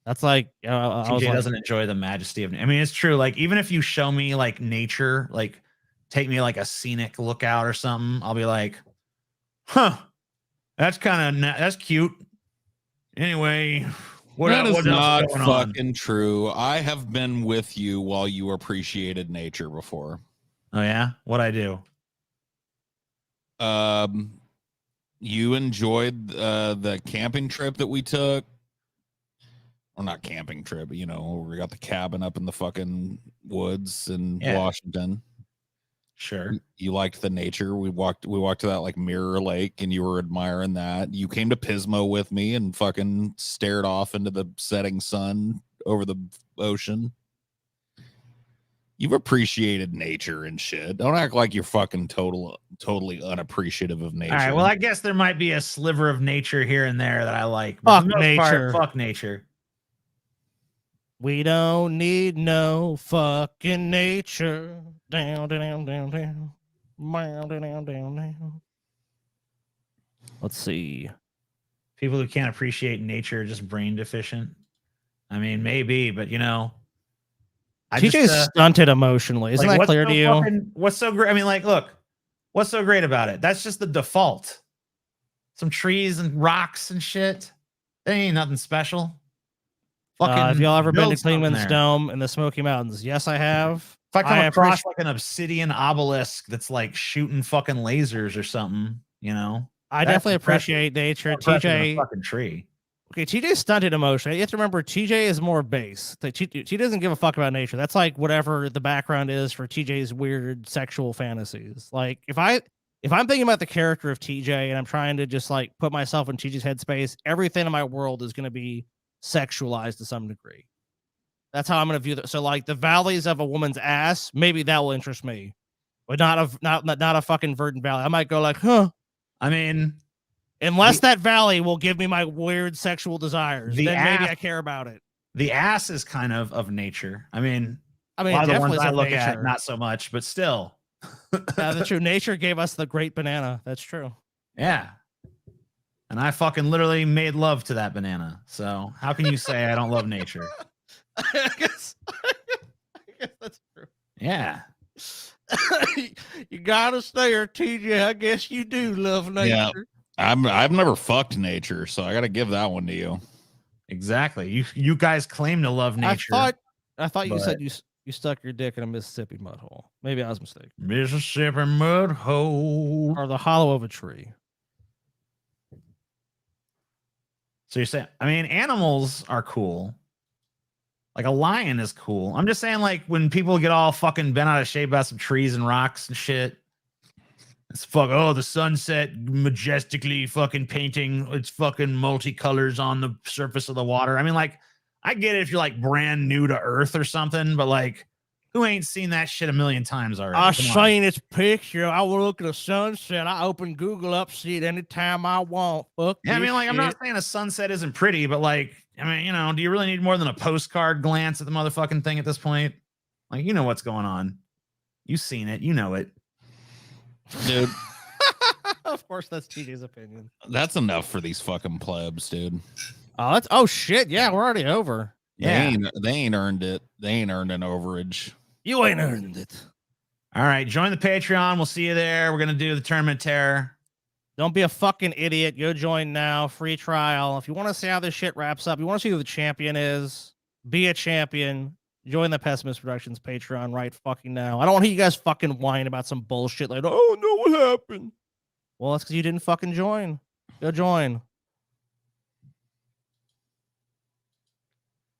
Speaker 2: That's like
Speaker 1: TJ doesn't enjoy the majesty of. I mean, it's true. Like even if you show me like nature, like take me like a scenic lookout or something, I'll be like, huh, that's cute. Anyway, what
Speaker 3: is
Speaker 1: else
Speaker 3: not
Speaker 1: is going on?
Speaker 3: fucking true. I have been with you while you appreciated nature before.
Speaker 1: Oh yeah, what'd I do?
Speaker 3: You enjoyed the camping trip that we took. Well, not camping trip, but, you know, we got the cabin up in the fucking woods in Washington.
Speaker 1: Sure.
Speaker 3: You liked the nature. We walked to that like Mirror Lake and you were admiring that. You came to Pismo with me and fucking stared off into the setting sun over the ocean. You've appreciated nature and shit. Don't act like you're fucking totally unappreciative of nature.
Speaker 1: All right. Well, I guess there might be a sliver of nature here and there that I like.
Speaker 2: Fuck
Speaker 1: for the most
Speaker 2: nature.
Speaker 1: Fuck nature.
Speaker 2: We don't need no fucking nature. Down, down, down, down. Down, down, down, down. Let's see.
Speaker 1: People who can't appreciate nature are just brain deficient. I mean, maybe, but you know,
Speaker 2: TJ's stunted emotionally. Isn't that clear to you?
Speaker 1: What's so great? I mean, like, look, what's so great about it? That's just the default. Some trees and rocks and shit. There ain't nothing special.
Speaker 2: Have y'all ever been to Clingman's Dome in the Smoky Mountains? Yes, I have.
Speaker 1: If I come across like an obsidian obelisk that's like shooting fucking lasers or something, you know,
Speaker 2: I definitely appreciate nature. TJ,
Speaker 1: fucking tree.
Speaker 2: Okay, TJ's stunted emotion. You have to remember, TJ is more base. She doesn't give a fuck about nature. That's like whatever the background is for TJ's weird sexual fantasies. Like if I'm thinking about the character of TJ and I'm trying to just like put myself in TJ's headspace, everything in my world is going to be sexualized to some degree. That's how I'm going to view that. So like the valleys of a woman's ass, maybe that will interest me, but not a fucking verdant valley. I might go like, huh.
Speaker 1: I mean,
Speaker 2: unless that valley will give me my weird sexual desires, then maybe I care about it.
Speaker 1: The ass is kind of nature. I mean, a lot of the
Speaker 2: definitely
Speaker 1: ones I look at, not so much, but still.
Speaker 2: That's true. Nature gave us the great banana. That's true.
Speaker 1: Yeah. And I fucking literally made love to that banana. So how can you say I don't love nature?
Speaker 2: I guess that's true.
Speaker 1: Yeah.
Speaker 2: You gotta stay here, TJ. I guess you do love nature.
Speaker 3: Yeah. I've never fucked nature, so I gotta give that one to you.
Speaker 1: Exactly. You guys claim to love nature.
Speaker 2: I thought you said you stuck your dick in a Mississippi mud hole. Maybe I was mistaken.
Speaker 1: Mississippi mud hole.
Speaker 2: Or the hollow of a tree.
Speaker 1: So you're saying, I mean, animals are cool. Like a lion is cool. I'm just saying, like, when people get all fucking bent out of shape about some trees and rocks and shit, it's the sunset majestically fucking painting its fucking multicolors on the surface of the water. I mean, like, I get it if you're like brand new to Earth or something, but like, who ain't seen that shit a million times already?
Speaker 2: I
Speaker 1: Come on.
Speaker 2: seen its picture. I will look at a sunset. I open Google up, see it anytime I want. Fuck
Speaker 1: Yeah, I mean,
Speaker 2: this
Speaker 1: like, I'm not
Speaker 2: shit.
Speaker 1: saying a sunset isn't pretty, but like, I mean, you know, do you really need more than a postcard glance at the motherfucking thing at this point? Like, you know what's going on. You've seen it. You know it.
Speaker 3: Dude,
Speaker 2: Of course, that's TJ's opinion.
Speaker 3: that's enough for these fucking plebs, dude.
Speaker 2: Oh shit! Yeah, we're already over.
Speaker 1: Yeah.
Speaker 3: They ain't earned it. They ain't earned an overage.
Speaker 2: You ain't earned it.
Speaker 1: All right. Join the Patreon. We'll see you there. We're going to do the tournament terror.
Speaker 2: Don't be a fucking idiot. Go join now. Free trial. If you want to see how this shit wraps up, you want to see who the champion is, be a champion. Join the Pessimist Productions Patreon right fucking now. I don't want to hear you guys fucking whine about some bullshit like, oh no, what happened? Well, that's because you didn't fucking join. Go join.